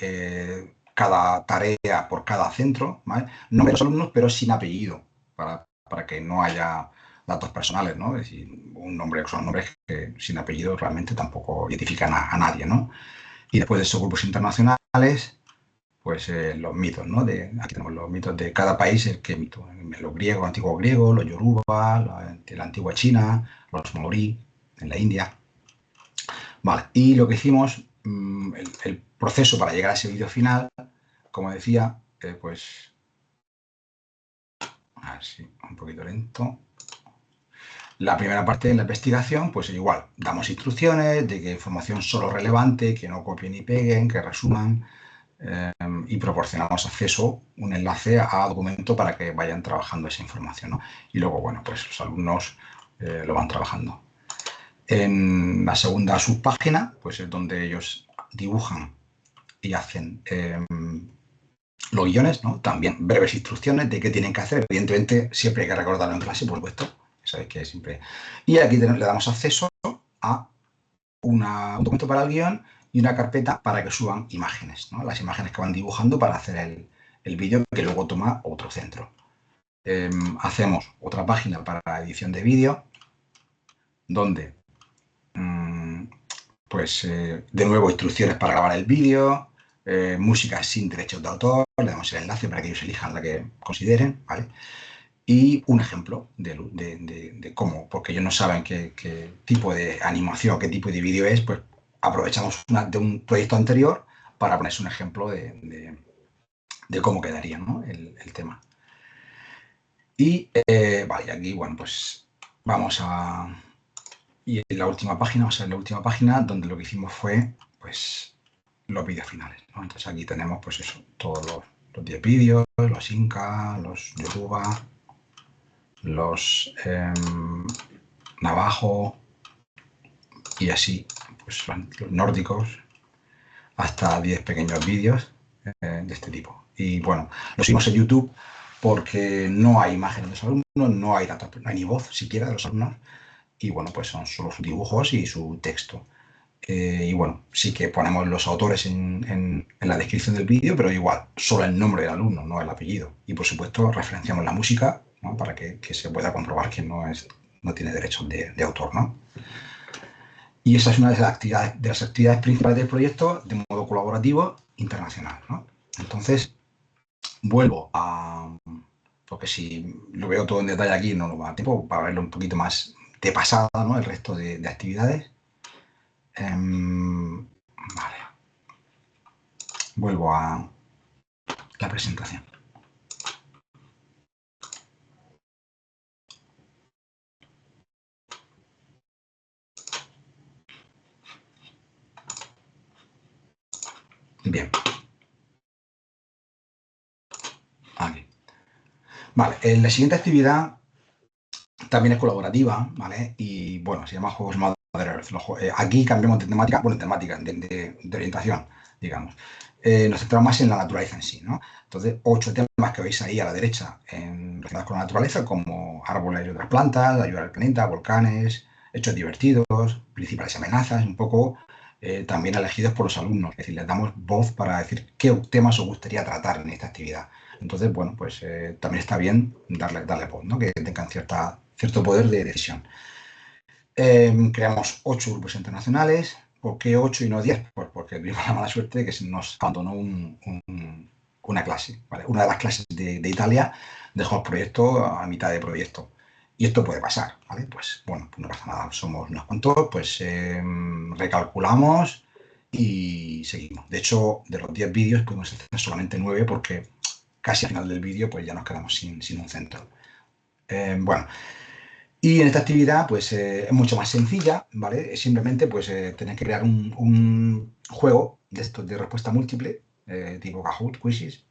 cada tarea por cada centro, ¿vale? Nombre de los alumnos, pero sin apellido, para que no haya datos personales, ¿no? Es decir, son nombres que sin apellido realmente tampoco identifican a nadie, ¿no? Y después de esos grupos internacionales, pues los mitos, ¿no? Aquí tenemos los mitos de cada país, qué mito. Los griegos, antiguos griegos, los yoruba, de la antigua China, los maorí, en la India. Vale, y lo que hicimos, el proceso para llegar a ese vídeo final, como decía, pues, a ver si un poquito lento. La primera parte de la investigación, pues igual, damos instrucciones de que información solo relevante, que no copien ni peguen, que resuman, y proporcionamos acceso, un enlace a documento para que vayan trabajando esa información, ¿no? Y luego, bueno, pues los alumnos lo van trabajando. En la segunda subpágina, pues es donde ellos dibujan y hacen los guiones, ¿no? También breves instrucciones de qué tienen que hacer. Evidentemente, siempre hay que recordarlo en clase, por supuesto. Sabéis que siempre. Y aquí le damos acceso a un documento para el guión y una carpeta para que suban imágenes, ¿no? Las imágenes que van dibujando para hacer el vídeo que luego toma otro centro. Hacemos otra página para la edición de vídeo donde, pues, de nuevo instrucciones para grabar el vídeo, música sin derechos de autor, le damos el enlace para que ellos elijan la que consideren, ¿vale? Y un ejemplo de cómo, porque ellos no saben qué tipo de animación, qué tipo de vídeo es, pues aprovechamos de un proyecto anterior para ponerse un ejemplo de cómo quedaría, ¿no? el tema. Y vale, aquí, bueno, pues vamos a... Y en la última página, vamos a ver la última página, donde lo que hicimos fue, pues, los vídeos finales, ¿no? Entonces aquí tenemos, pues eso, todos los 10 vídeos, los Inca, los Yoruba, los Navajo y así, pues los nórdicos, hasta 10 pequeños vídeos de este tipo. Y bueno, los subimos en YouTube porque no hay imágenes de los alumnos, no hay datos, no hay ni voz siquiera de los alumnos. Y bueno, pues son solo sus dibujos y su texto. Y bueno, sí que ponemos los autores en la descripción del vídeo, pero igual, solo el nombre del alumno, no el apellido. Y por supuesto, referenciamos la música, ¿no? Para que se pueda comprobar que no tiene derechos de autor, ¿no? Y esa es una de las actividades principales del proyecto de modo colaborativo internacional, ¿no? Entonces, vuelvo a... Porque si lo veo todo en detalle aquí no nos va a dar tiempo para verlo un poquito más de pasada, ¿no? El resto de actividades. Vale. Vuelvo a la presentación. Bien. Aquí. Vale, la siguiente actividad también es colaborativa, ¿vale? Y bueno, se llama Juegos Mother Earth. Aquí cambiamos de temática, bueno, temática, de orientación, digamos. Nos centramos más en la naturaleza en sí, ¿no? Entonces, 8 temas que veis ahí a la derecha relacionados con la naturaleza, como árboles y otras plantas, ayudar al planeta, volcanes, hechos divertidos, principales amenazas, un poco también elegidos por los alumnos. Es decir, les damos voz para decir qué temas os gustaría tratar en esta actividad. Entonces, bueno, pues también está bien darle voz, ¿no? Que tengan cierto poder de decisión. Creamos 8 grupos internacionales. ¿Por qué 8 y no 10? Pues porque tuvimos la mala suerte de que se nos abandonó una clase, ¿vale? Una de las clases de Italia dejo el proyecto a mitad de proyecto. Y esto puede pasar, ¿vale? Pues bueno, pues no pasa nada, somos unos cuantos, pues recalculamos y seguimos. De hecho, de los 10 vídeos pudimos hacer solamente 9 porque casi al final del vídeo pues ya nos quedamos sin un centro. Bueno, y en esta actividad pues es mucho más sencilla, ¿vale? Es simplemente pues tener que crear un juego de estos de respuesta múltiple, tipo Kahoot, Quizzes,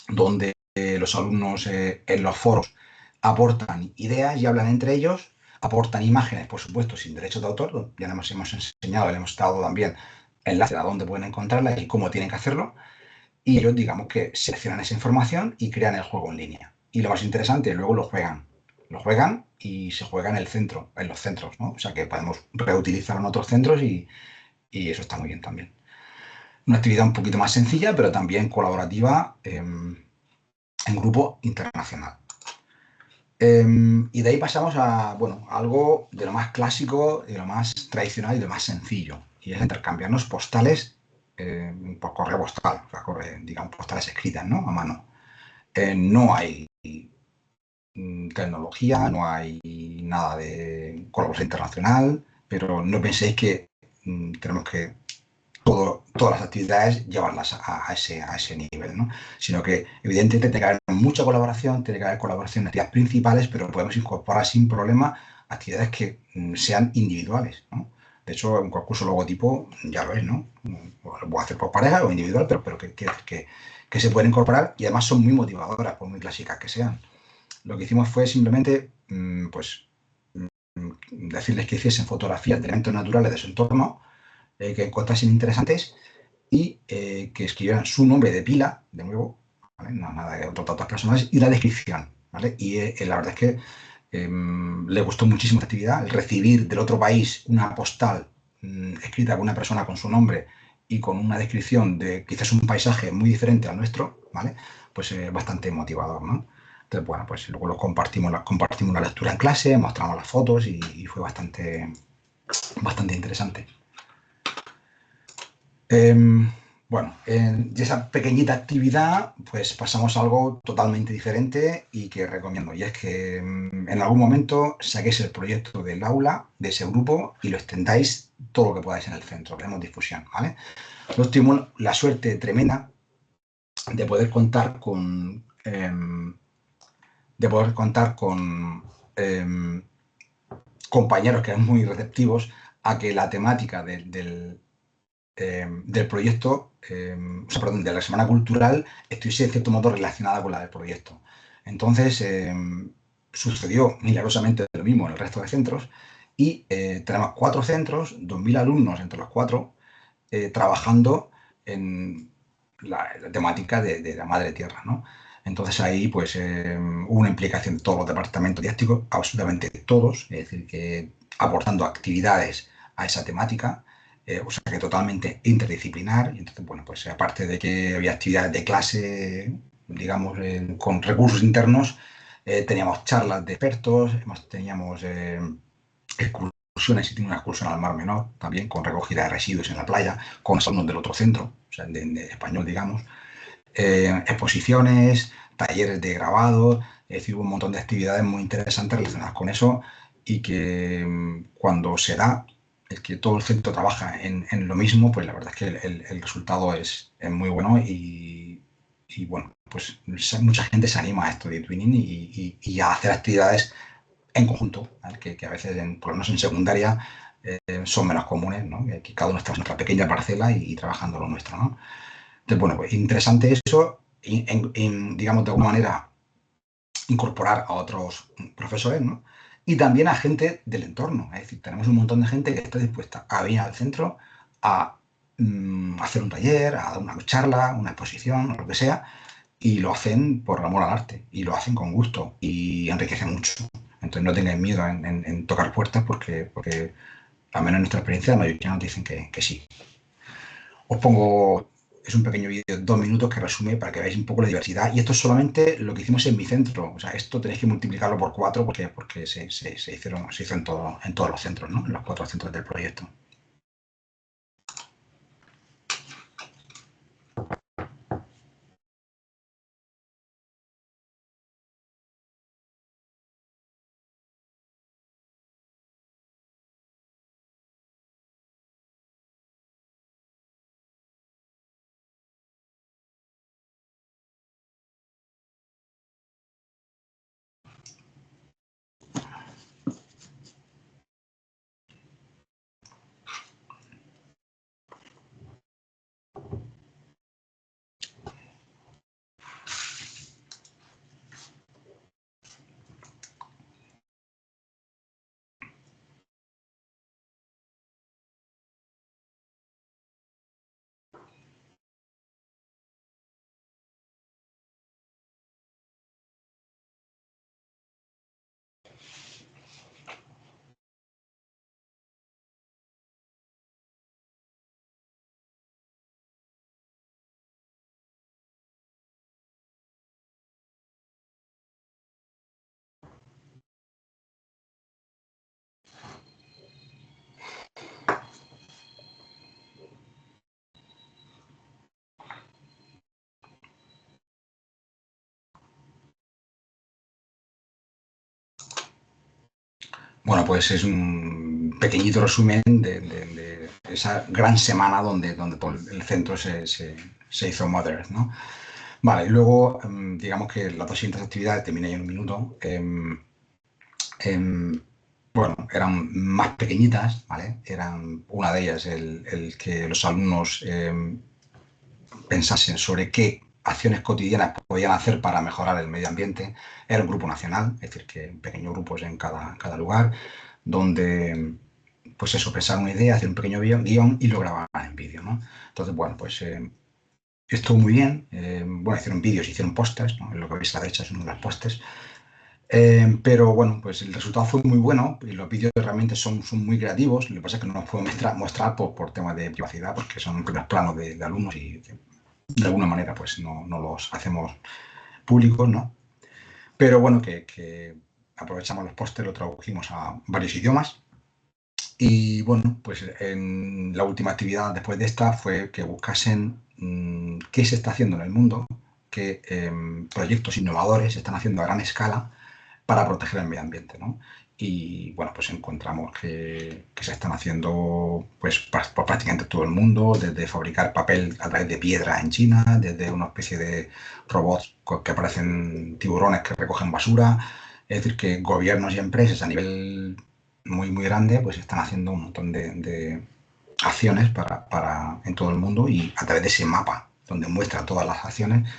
donde los alumnos en los foros aportan ideas y hablan entre ellos, aportan imágenes, por supuesto, sin derechos de autor, ya les hemos enseñado, les hemos dado también enlaces a dónde pueden encontrarlas y cómo tienen que hacerlo, y ellos, digamos que seleccionan esa información y crean el juego en línea. Y lo más interesante, luego lo juegan y se juega en el centro, en los centros, ¿no? O sea que podemos reutilizar en otros centros y eso está muy bien también. Una actividad un poquito más sencilla, pero también colaborativa en grupo internacional. Y de ahí pasamos a, bueno, algo de lo más clásico, de lo más tradicional y de lo más sencillo, y es intercambiarnos postales por correo postal, o sea, digamos, postales escritas, ¿no? A mano. No hay tecnología, no hay nada de colaboración internacional, pero no penséis que tenemos que todas las actividades llevarlas a ese nivel, ¿no? Sino que evidentemente tiene que haber mucha colaboración, tiene que haber colaboración en actividades principales, pero podemos incorporar sin problema actividades que sean individuales, ¿no? De hecho, un concurso logotipo, ya lo es, ¿no? Lo puedo hacer por pareja o individual, pero que se pueden incorporar y además son muy motivadoras, por muy clásicas que sean. Lo que hicimos fue simplemente, pues, decirles que hiciesen fotografías de elementos naturales de su entorno, que encontrasen interesantes y que escribieran su nombre de pila, de nuevo, ¿vale? No nada de otros datos personales, y la descripción, ¿vale? Y la verdad es que le gustó muchísimo esta actividad, el recibir del otro país una postal escrita por una persona con su nombre y con una descripción de quizás un paisaje muy diferente al nuestro, ¿vale? Pues bastante motivador, ¿no? Entonces, bueno, pues luego compartimos la lectura en clase, mostramos las fotos y fue bastante interesante. Bueno, de esa pequeñita actividad, pues pasamos a algo totalmente diferente y que recomiendo. Y es que en algún momento saquéis el proyecto del aula, de ese grupo, y lo extendáis todo lo que podáis en el centro. Queremos difusión, ¿vale? Yo tengo la suerte tremenda de poder contar con compañeros que eran muy receptivos a que la temática del proyecto, o sea, perdón, de la Semana Cultural, estuviese de cierto modo relacionada con la del proyecto. Entonces, sucedió milagrosamente lo mismo en el resto de centros y tenemos 4 centros, 2.000 alumnos entre los 4, trabajando en la temática de la madre tierra, ¿no? Entonces ahí pues hubo una implicación de todos los departamentos didácticos, absolutamente todos, es decir, que aportando actividades a esa temática, o sea que totalmente interdisciplinar. Y entonces, bueno, pues aparte de que había actividades de clase, digamos, con recursos internos, teníamos charlas de expertos, teníamos excursiones, y tiene una excursión al Mar Menor también, con recogida de residuos en la playa, con alumnos del otro centro, o sea, de español, digamos, exposiciones, talleres de grabado, es decir, hubo un montón de actividades muy interesantes relacionadas con eso y que cuando se da el que todo el centro trabaja en lo mismo, pues la verdad es que el resultado es muy bueno y, bueno, pues mucha gente se anima a esto de Twinning y a hacer actividades en conjunto, ¿vale? Que a veces, por lo menos en secundaria, son menos comunes, ¿no? Que cada uno está en nuestra pequeña parcela y trabajando lo nuestro, ¿no? Entonces, bueno, pues interesante eso, digamos, de alguna manera incorporar a otros profesores, ¿no? Y también a gente del entorno. Es decir, tenemos un montón de gente que está dispuesta a venir al centro a hacer un taller, a dar una charla, una exposición, o lo que sea, y lo hacen por amor al arte, y lo hacen con gusto, y enriquece mucho. Entonces no tengáis miedo en tocar puertas porque, al menos en nuestra experiencia, la mayoría nos dicen que sí. Os pongo, es un pequeño vídeo de 2 minutos que resume para que veáis un poco la diversidad. Y esto es solamente lo que hicimos en mi centro. O sea, esto tenéis que multiplicarlo por 4 porque se hizo en todos los centros, ¿no? En los 4 centros del proyecto. Bueno, pues es un pequeñito resumen de esa gran semana donde todo el centro se hizo Mother, ¿no? Vale, y luego, digamos que las dos siguientes actividades, terminé en un minuto, em, bueno, eran más pequeñitas, ¿vale? Una de ellas el que los alumnos pensasen sobre qué acciones cotidianas podían hacer para mejorar el medio ambiente. Era un grupo nacional, es decir, que pequeños grupos en cada lugar, donde, pues eso, pensar una idea, hacer un pequeño guión y lo grabar en vídeo, ¿no? Entonces, bueno, pues estuvo muy bien. Bueno, hicieron vídeos, hicieron pósters, ¿no? Lo que veis a la derecha es uno de los pósters. Pero bueno, pues el resultado fue muy bueno y los vídeos realmente son muy creativos. Lo que pasa es que no los puedo mostrar por temas de privacidad, porque son primeros planos de alumnos y de alguna manera pues no los hacemos públicos, ¿no? Pero bueno, que aprovechamos los pósters, lo tradujimos a varios idiomas. Y bueno, pues en la última actividad después de esta fue que buscasen qué se está haciendo en el mundo, qué proyectos innovadores se están haciendo a gran escala para proteger el medio ambiente, ¿no? Y bueno, pues encontramos que se están haciendo pues por prácticamente todo el mundo, desde fabricar papel a través de piedra en China, desde una especie de robots que parecen tiburones que recogen basura. Es decir, que gobiernos y empresas a nivel muy grande pues están haciendo un montón de acciones en todo el mundo, y a través de ese mapa donde muestra todas las acciones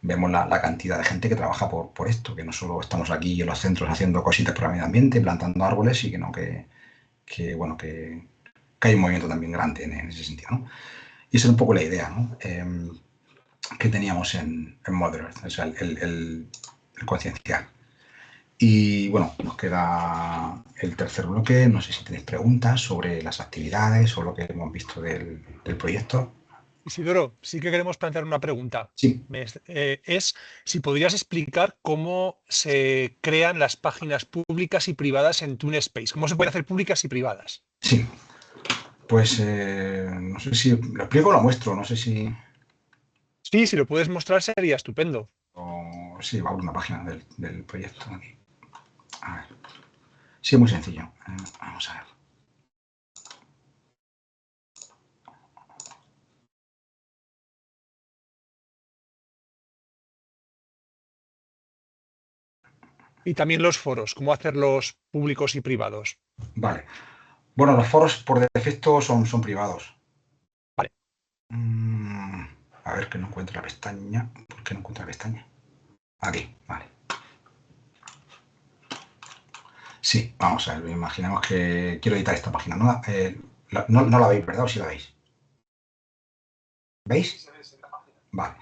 vemos la cantidad de gente que trabaja por esto, que no solo estamos aquí en los centros haciendo cositas para el medio ambiente, plantando árboles, sino bueno, que hay un movimiento también grande en ese sentido, ¿no? Y esa es un poco la idea, ¿no? Que teníamos en Mother Earth, o sea, el concienciar. Y bueno, nos queda el tercer bloque. No sé si tenéis preguntas sobre las actividades o lo que hemos visto del proyecto. Isidoro, sí que queremos plantear una pregunta. Sí, Es si podrías explicar cómo se crean las páginas públicas y privadas en TuneSpace. ¿Cómo se pueden hacer públicas y privadas? sí. Pues no sé si lo explico o lo muestro, no sé si... Sí, si lo puedes mostrar sería estupendo. Sí, va a abrir una página del proyecto aquí. A ver. Sí, es muy sencillo. Vamos a ver. Y también los foros, cómo hacerlos públicos y privados. Vale. Bueno, los foros por defecto son privados. Vale. A ver, que no encuentro la pestaña. ¿Por qué no encuentro la pestaña? Aquí, vale. Sí, vamos a ver. Imaginemos que quiero editar esta página. No la veis, ¿verdad? ¿O sí la veis? ¿Veis? Vale.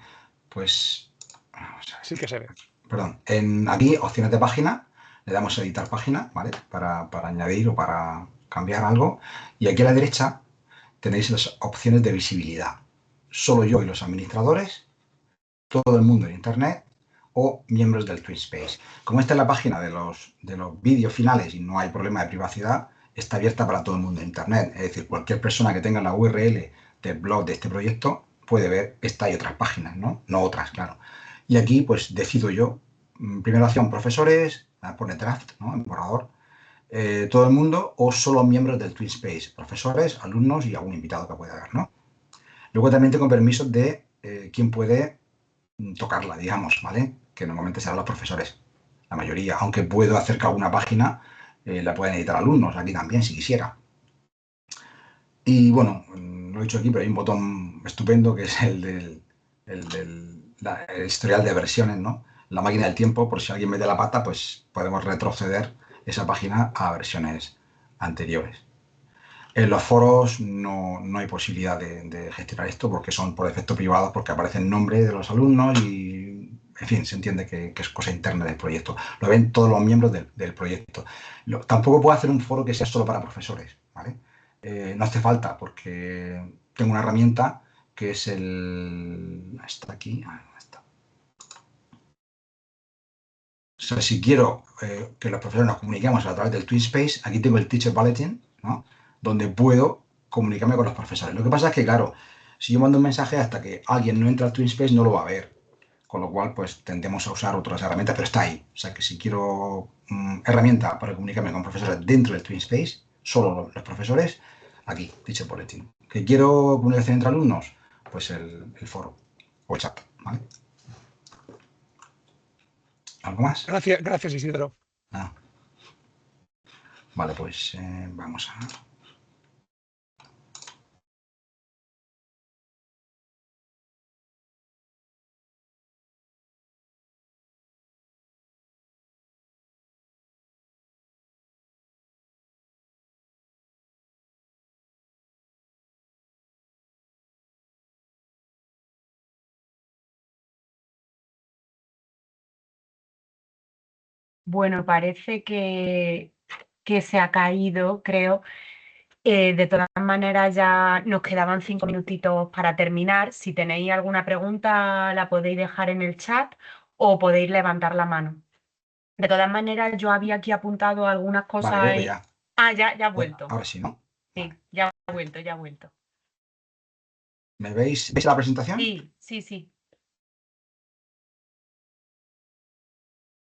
Pues vamos a ver. Sí que se ve. Perdón. Aquí, opciones de página. Le damos a editar página, ¿vale? Para añadir o para cambiar algo. Y aquí a la derecha tenéis las opciones de visibilidad. Solo yo y los administradores, todo el mundo en Internet o miembros del TwinSpace. Como esta es la página de los vídeos finales y no hay problema de privacidad, está abierta para todo el mundo en Internet. Es decir, cualquier persona que tenga la URL del blog de este proyecto puede ver esta y otras páginas, ¿no? No otras, claro. Y aquí pues decido yo, primera opción, profesores, pone draft, ¿no? En borrador, todo el mundo o solo miembros del TwinSpace, profesores, alumnos y algún invitado que pueda haber, ¿no? Luego también tengo permisos de quién puede tocarla, digamos, ¿vale? Que normalmente serán los profesores, la mayoría, aunque puedo hacer que alguna página la puedan editar alumnos, aquí también, si quisiera. Y bueno, lo he dicho aquí, pero hay un botón estupendo que es el historial de versiones, ¿no? La máquina del tiempo, por si alguien mete la pata, pues podemos retroceder esa página a versiones anteriores. En los foros no hay posibilidad de gestionar esto porque son por defecto privados, porque aparece el nombre de los alumnos y, en fin, se entiende que es cosa interna del proyecto. Lo ven todos los miembros del proyecto. Tampoco puedo hacer un foro que sea solo para profesores, ¿vale? No hace falta porque tengo una herramienta que es está aquí, está. O sea, si quiero que los profesores nos comuniquemos a través del TwinSpace, aquí tengo el Teacher Bulletin, ¿no? Donde puedo comunicarme con los profesores. Lo que pasa es que, claro, si yo mando un mensaje hasta que alguien no entra al TwinSpace, no lo va a ver. con lo cual pues tendemos a usar otras herramientas, pero está ahí. O sea que si quiero herramienta para comunicarme con profesores dentro del TwinSpace, solo los profesores, aquí, Teacher Bulletin. ¿Que quiero comunicación entre alumnos? Pues el foro o el chat, ¿vale? ¿Algo más? Gracias, gracias Isidro. Ah. Vale, pues vamos a... Bueno, parece que se ha caído, creo. De todas maneras, ya nos quedaban 5 minutitos para terminar. Si tenéis alguna pregunta, la podéis dejar en el chat o podéis levantar la mano. De todas maneras, yo había aquí apuntado algunas Vale, cosas. creo que ya. Ah, ya ha vuelto. Ahora sí, ¿no? Sí, Vale. ya ha vuelto, ya ha vuelto. ¿Me veis? ¿Veis la presentación? Sí, sí, sí.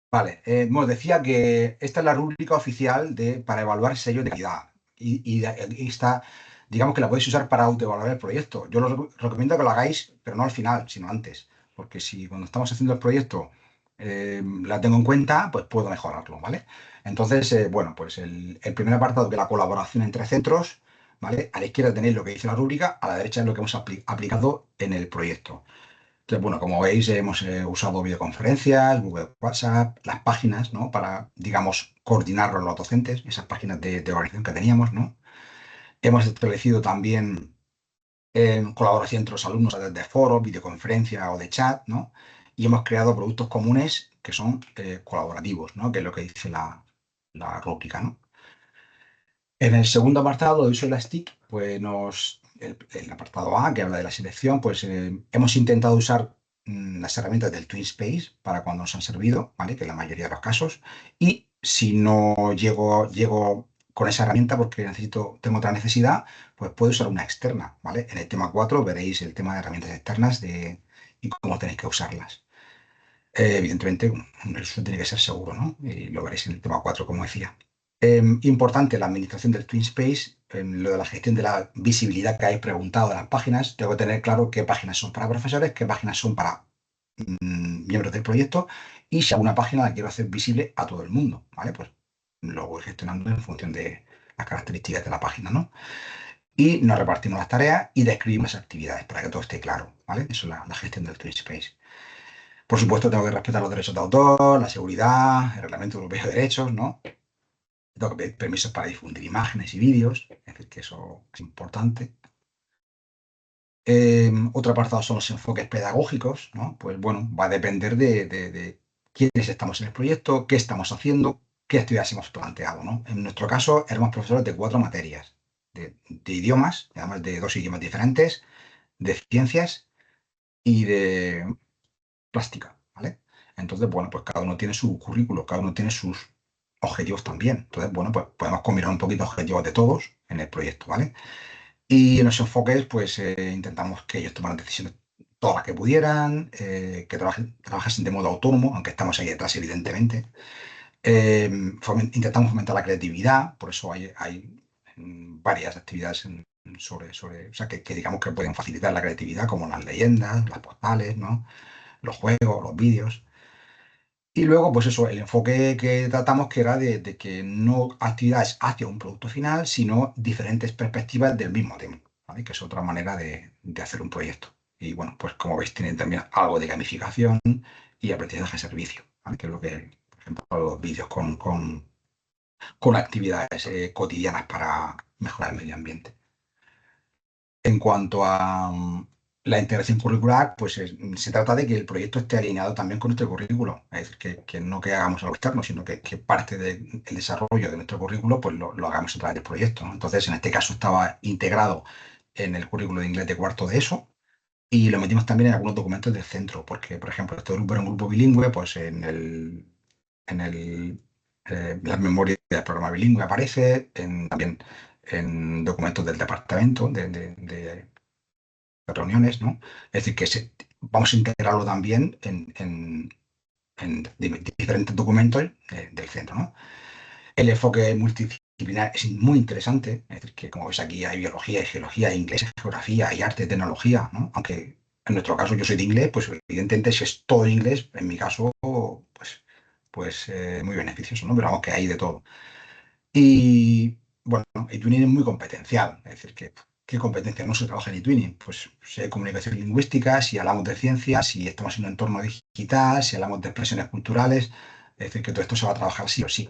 Vale, bueno, decía que esta es la rúbrica oficial para evaluar sellos de calidad y está, digamos que la podéis usar para autoevaluar el proyecto. Yo os recomiendo que lo hagáis, pero no al final, sino antes, porque si cuando estamos haciendo el proyecto la tengo en cuenta, pues puedo mejorarlo, ¿vale? Entonces, bueno, pues el primer apartado, que es la colaboración entre centros, ¿vale? A la izquierda tenéis lo que dice la rúbrica, a la derecha es lo que hemos aplicado en el proyecto. Entonces, bueno, como veis, hemos usado videoconferencias, Google WhatsApp, las páginas, ¿no? Para, digamos, coordinar los docentes, esas páginas de organización que teníamos, ¿no? Hemos establecido también colaboración entre los alumnos a través de foros, videoconferencia o de chat, ¿no? Y hemos creado productos comunes que son colaborativos, ¿no? Que es lo que dice la rúbrica, ¿no? En el segundo apartado de uso de las TIC, pues el apartado A, que habla de la selección, pues hemos intentado usar las herramientas del TwinSpace para cuando nos han servido, ¿vale? Que en la mayoría de los casos. Y si no llego con esa herramienta porque tengo otra necesidad, pues puedo usar una externa, ¿vale? En el tema 4 veréis el tema de herramientas externas y cómo tenéis que usarlas. Evidentemente, el uso tiene que ser seguro, ¿no? Y lo veréis en el tema 4, como decía. Importante la administración del TwinSpace, en lo de la gestión de la visibilidad que habéis preguntado de las páginas. Tengo que tener claro qué páginas son para profesores, qué páginas son para miembros del proyecto y si alguna página la quiero hacer visible a todo el mundo, ¿vale? Pues lo voy gestionando en función de las características de la página, ¿no? Y nos repartimos las tareas y describimos las actividades para que todo esté claro, ¿vale? Eso es la gestión del TwinSpace. Por supuesto, tengo que respetar los derechos de autor, la seguridad, el Reglamento Europeo de Derechos, ¿no? Tengo que pedir permisos para difundir imágenes y vídeos, es decir, que eso es importante. Otro apartado son los enfoques pedagógicos, ¿no? Pues bueno, va a depender de quiénes estamos en el proyecto, qué estamos haciendo, qué actividades hemos planteado, ¿no? En nuestro caso, éramos profesores de 4 materias, de idiomas, además de 2 idiomas diferentes, de ciencias y de plástica, ¿vale? Entonces, bueno, pues cada uno tiene su currículo, cada uno tiene sus objetivos también. Entonces, bueno, pues podemos combinar un poquito objetivos de todos en el proyecto, ¿vale? Y en los enfoques, pues intentamos que ellos tomaran decisiones todas las que pudieran, que trabajasen de modo autónomo, aunque estamos ahí detrás, evidentemente. Intentamos fomentar la creatividad, por eso hay varias actividades o sea, que digamos que pueden facilitar la creatividad, como las leyendas, las postales, ¿no? Los juegos, los vídeos. Y luego, pues eso, el enfoque que tratamos que era de que no actividades hacia un producto final, sino diferentes perspectivas del mismo tema, ¿vale? Que es otra manera de hacer un proyecto. Y bueno, pues como veis, tiene también algo de gamificación y aprendizaje de servicio, ¿vale? Que es lo que, por ejemplo, los vídeos con actividades cotidianas para mejorar el medio ambiente. En cuanto a la integración curricular, pues se trata de que el proyecto esté alineado también con nuestro currículo. Es decir, que no que hagamos algo externo, sino que parte del desarrollo de nuestro currículo pues lo hagamos a través del proyecto, ¿no? Entonces, en este caso estaba integrado en el currículo de inglés de cuarto de ESO y lo metimos también en algunos documentos del centro, porque, por ejemplo, este grupo era un grupo bilingüe, pues en las memorias del programa bilingüe aparece, también en documentos del departamento de reuniones, ¿no? Es decir, que vamos a integrarlo también en diferentes documentos del centro, ¿no? El enfoque multidisciplinar es muy interesante, es decir, que como ves aquí hay biología, hay geología, hay inglés, hay geografía, hay arte, tecnología, ¿no? Aunque en nuestro caso yo soy de inglés, pues evidentemente si es todo inglés, en mi caso, muy beneficioso, ¿no? Pero vamos que hay de todo. Y bueno, eTwinning es muy competencial, es decir, que ¿qué competencia no se trabaja en eTwinning? Pues si hay comunicación lingüística, si hablamos de ciencias, si estamos en un entorno digital, si hablamos de expresiones culturales, es decir, que todo esto se va a trabajar sí o sí.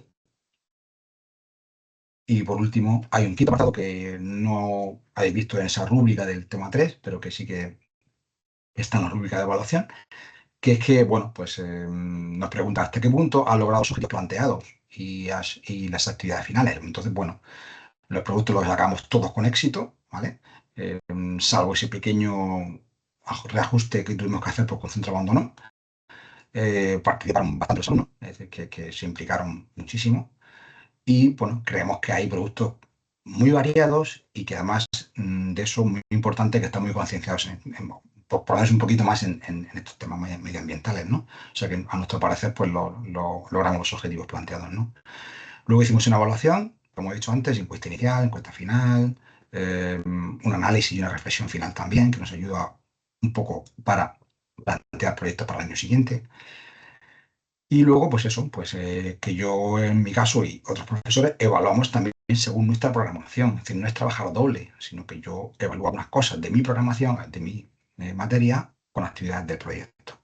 Y por último, hay un quinto apartado que no habéis visto en esa rúbrica del tema 3, pero que sí que está en la rúbrica de evaluación, que es que, bueno, pues nos pregunta hasta qué punto has logrado los objetivos planteados y las actividades finales. Entonces, bueno, los productos los sacamos todos con éxito, ¿vale? Salvo ese pequeño reajuste que tuvimos que hacer por concentro abandono. Participaron bastantes alumnos, es decir, que se implicaron muchísimo. Y bueno, creemos que hay productos muy variados y que además de eso muy importante que están muy concienciados por ponerse un poquito más en estos temas medioambientales, ¿no? O sea que a nuestro parecer pues logramos los objetivos planteados, ¿no? Luego hicimos una evaluación, como he dicho antes, encuesta inicial, encuesta final, un análisis y una reflexión final también que nos ayuda un poco para plantear proyectos para el año siguiente. Y luego, pues eso, que yo en mi caso y otros profesores evaluamos también según nuestra programación. Es decir, no es trabajar doble, sino que yo evalúo algunas cosas de mi programación, de mi materia, con actividades del proyecto.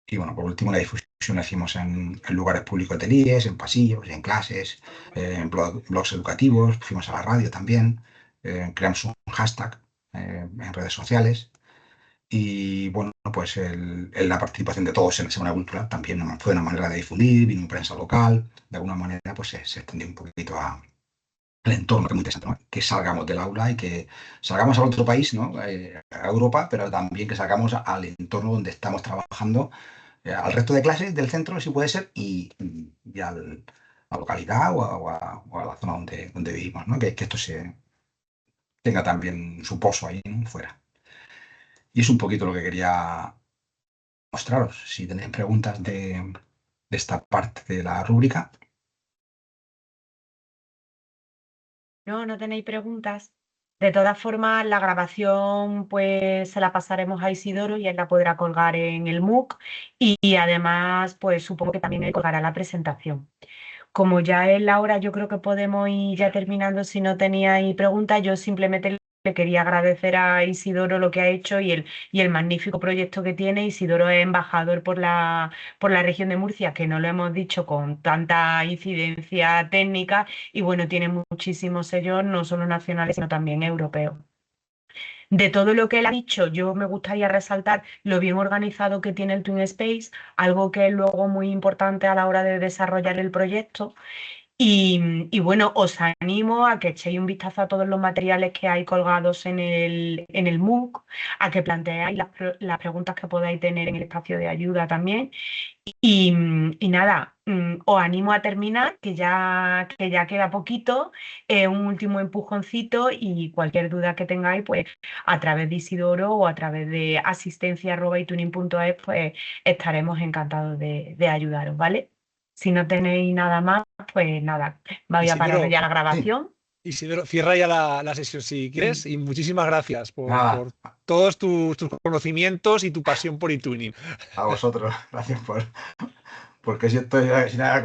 Y bueno, por último, la difusión la hicimos en lugares públicos de IES, en pasillos, en clases, en blogs educativos, fuimos a la radio también, creamos un hashtag en redes sociales. Y bueno, pues la participación de todos en la Semana Cultural también fue una manera de difundir, vino prensa local, de alguna manera pues se extendió un poquito al entorno, que es muy interesante, ¿no? Que salgamos del aula y que salgamos al otro país, ¿no? A Europa, pero también que salgamos al entorno donde estamos trabajando, al resto de clases del centro, si puede ser, y a la localidad o a la zona donde vivimos, ¿no? Que esto tenga también su pozo ahí, ¿no? Fuera. Y es un poquito lo que quería mostraros. Si tenéis preguntas de esta parte de la rúbrica. No, no tenéis preguntas. De todas formas, la grabación pues se la pasaremos a Isidoro y él la podrá colgar en el MOOC y además pues supongo que también él colgará la presentación. Como ya es la hora, yo creo que podemos ir ya terminando. Si no teníais preguntas, yo simplemente le quería agradecer a Isidoro lo que ha hecho y el magnífico proyecto que tiene. Isidoro es embajador por la región de Murcia, que no lo hemos dicho con tanta incidencia técnica, y bueno, tiene muchísimos sellos, no solo nacionales, sino también europeos. De todo lo que él ha dicho, yo me gustaría resaltar lo bien organizado que tiene el Twin Space, algo que es luego muy importante a la hora de desarrollar el proyecto. Y bueno, os animo a que echéis un vistazo a todos los materiales que hay colgados en el MOOC, a que planteáis las preguntas que podáis tener en el espacio de ayuda también. Y nada, os animo a terminar, que ya queda poquito, un último empujoncito y cualquier duda que tengáis, pues a través de Isidoro o a través de asistencia@ituning.es, pues estaremos encantados de ayudaros, ¿vale? Si no tenéis nada más, pues nada, voy a parar Isidoro, ya la Sí, grabación. Isidoro, cierra ya la sesión si quieres y muchísimas gracias nada, por todos tus conocimientos y tu pasión por eTuning. a vosotros. Gracias porque si estoy sin nada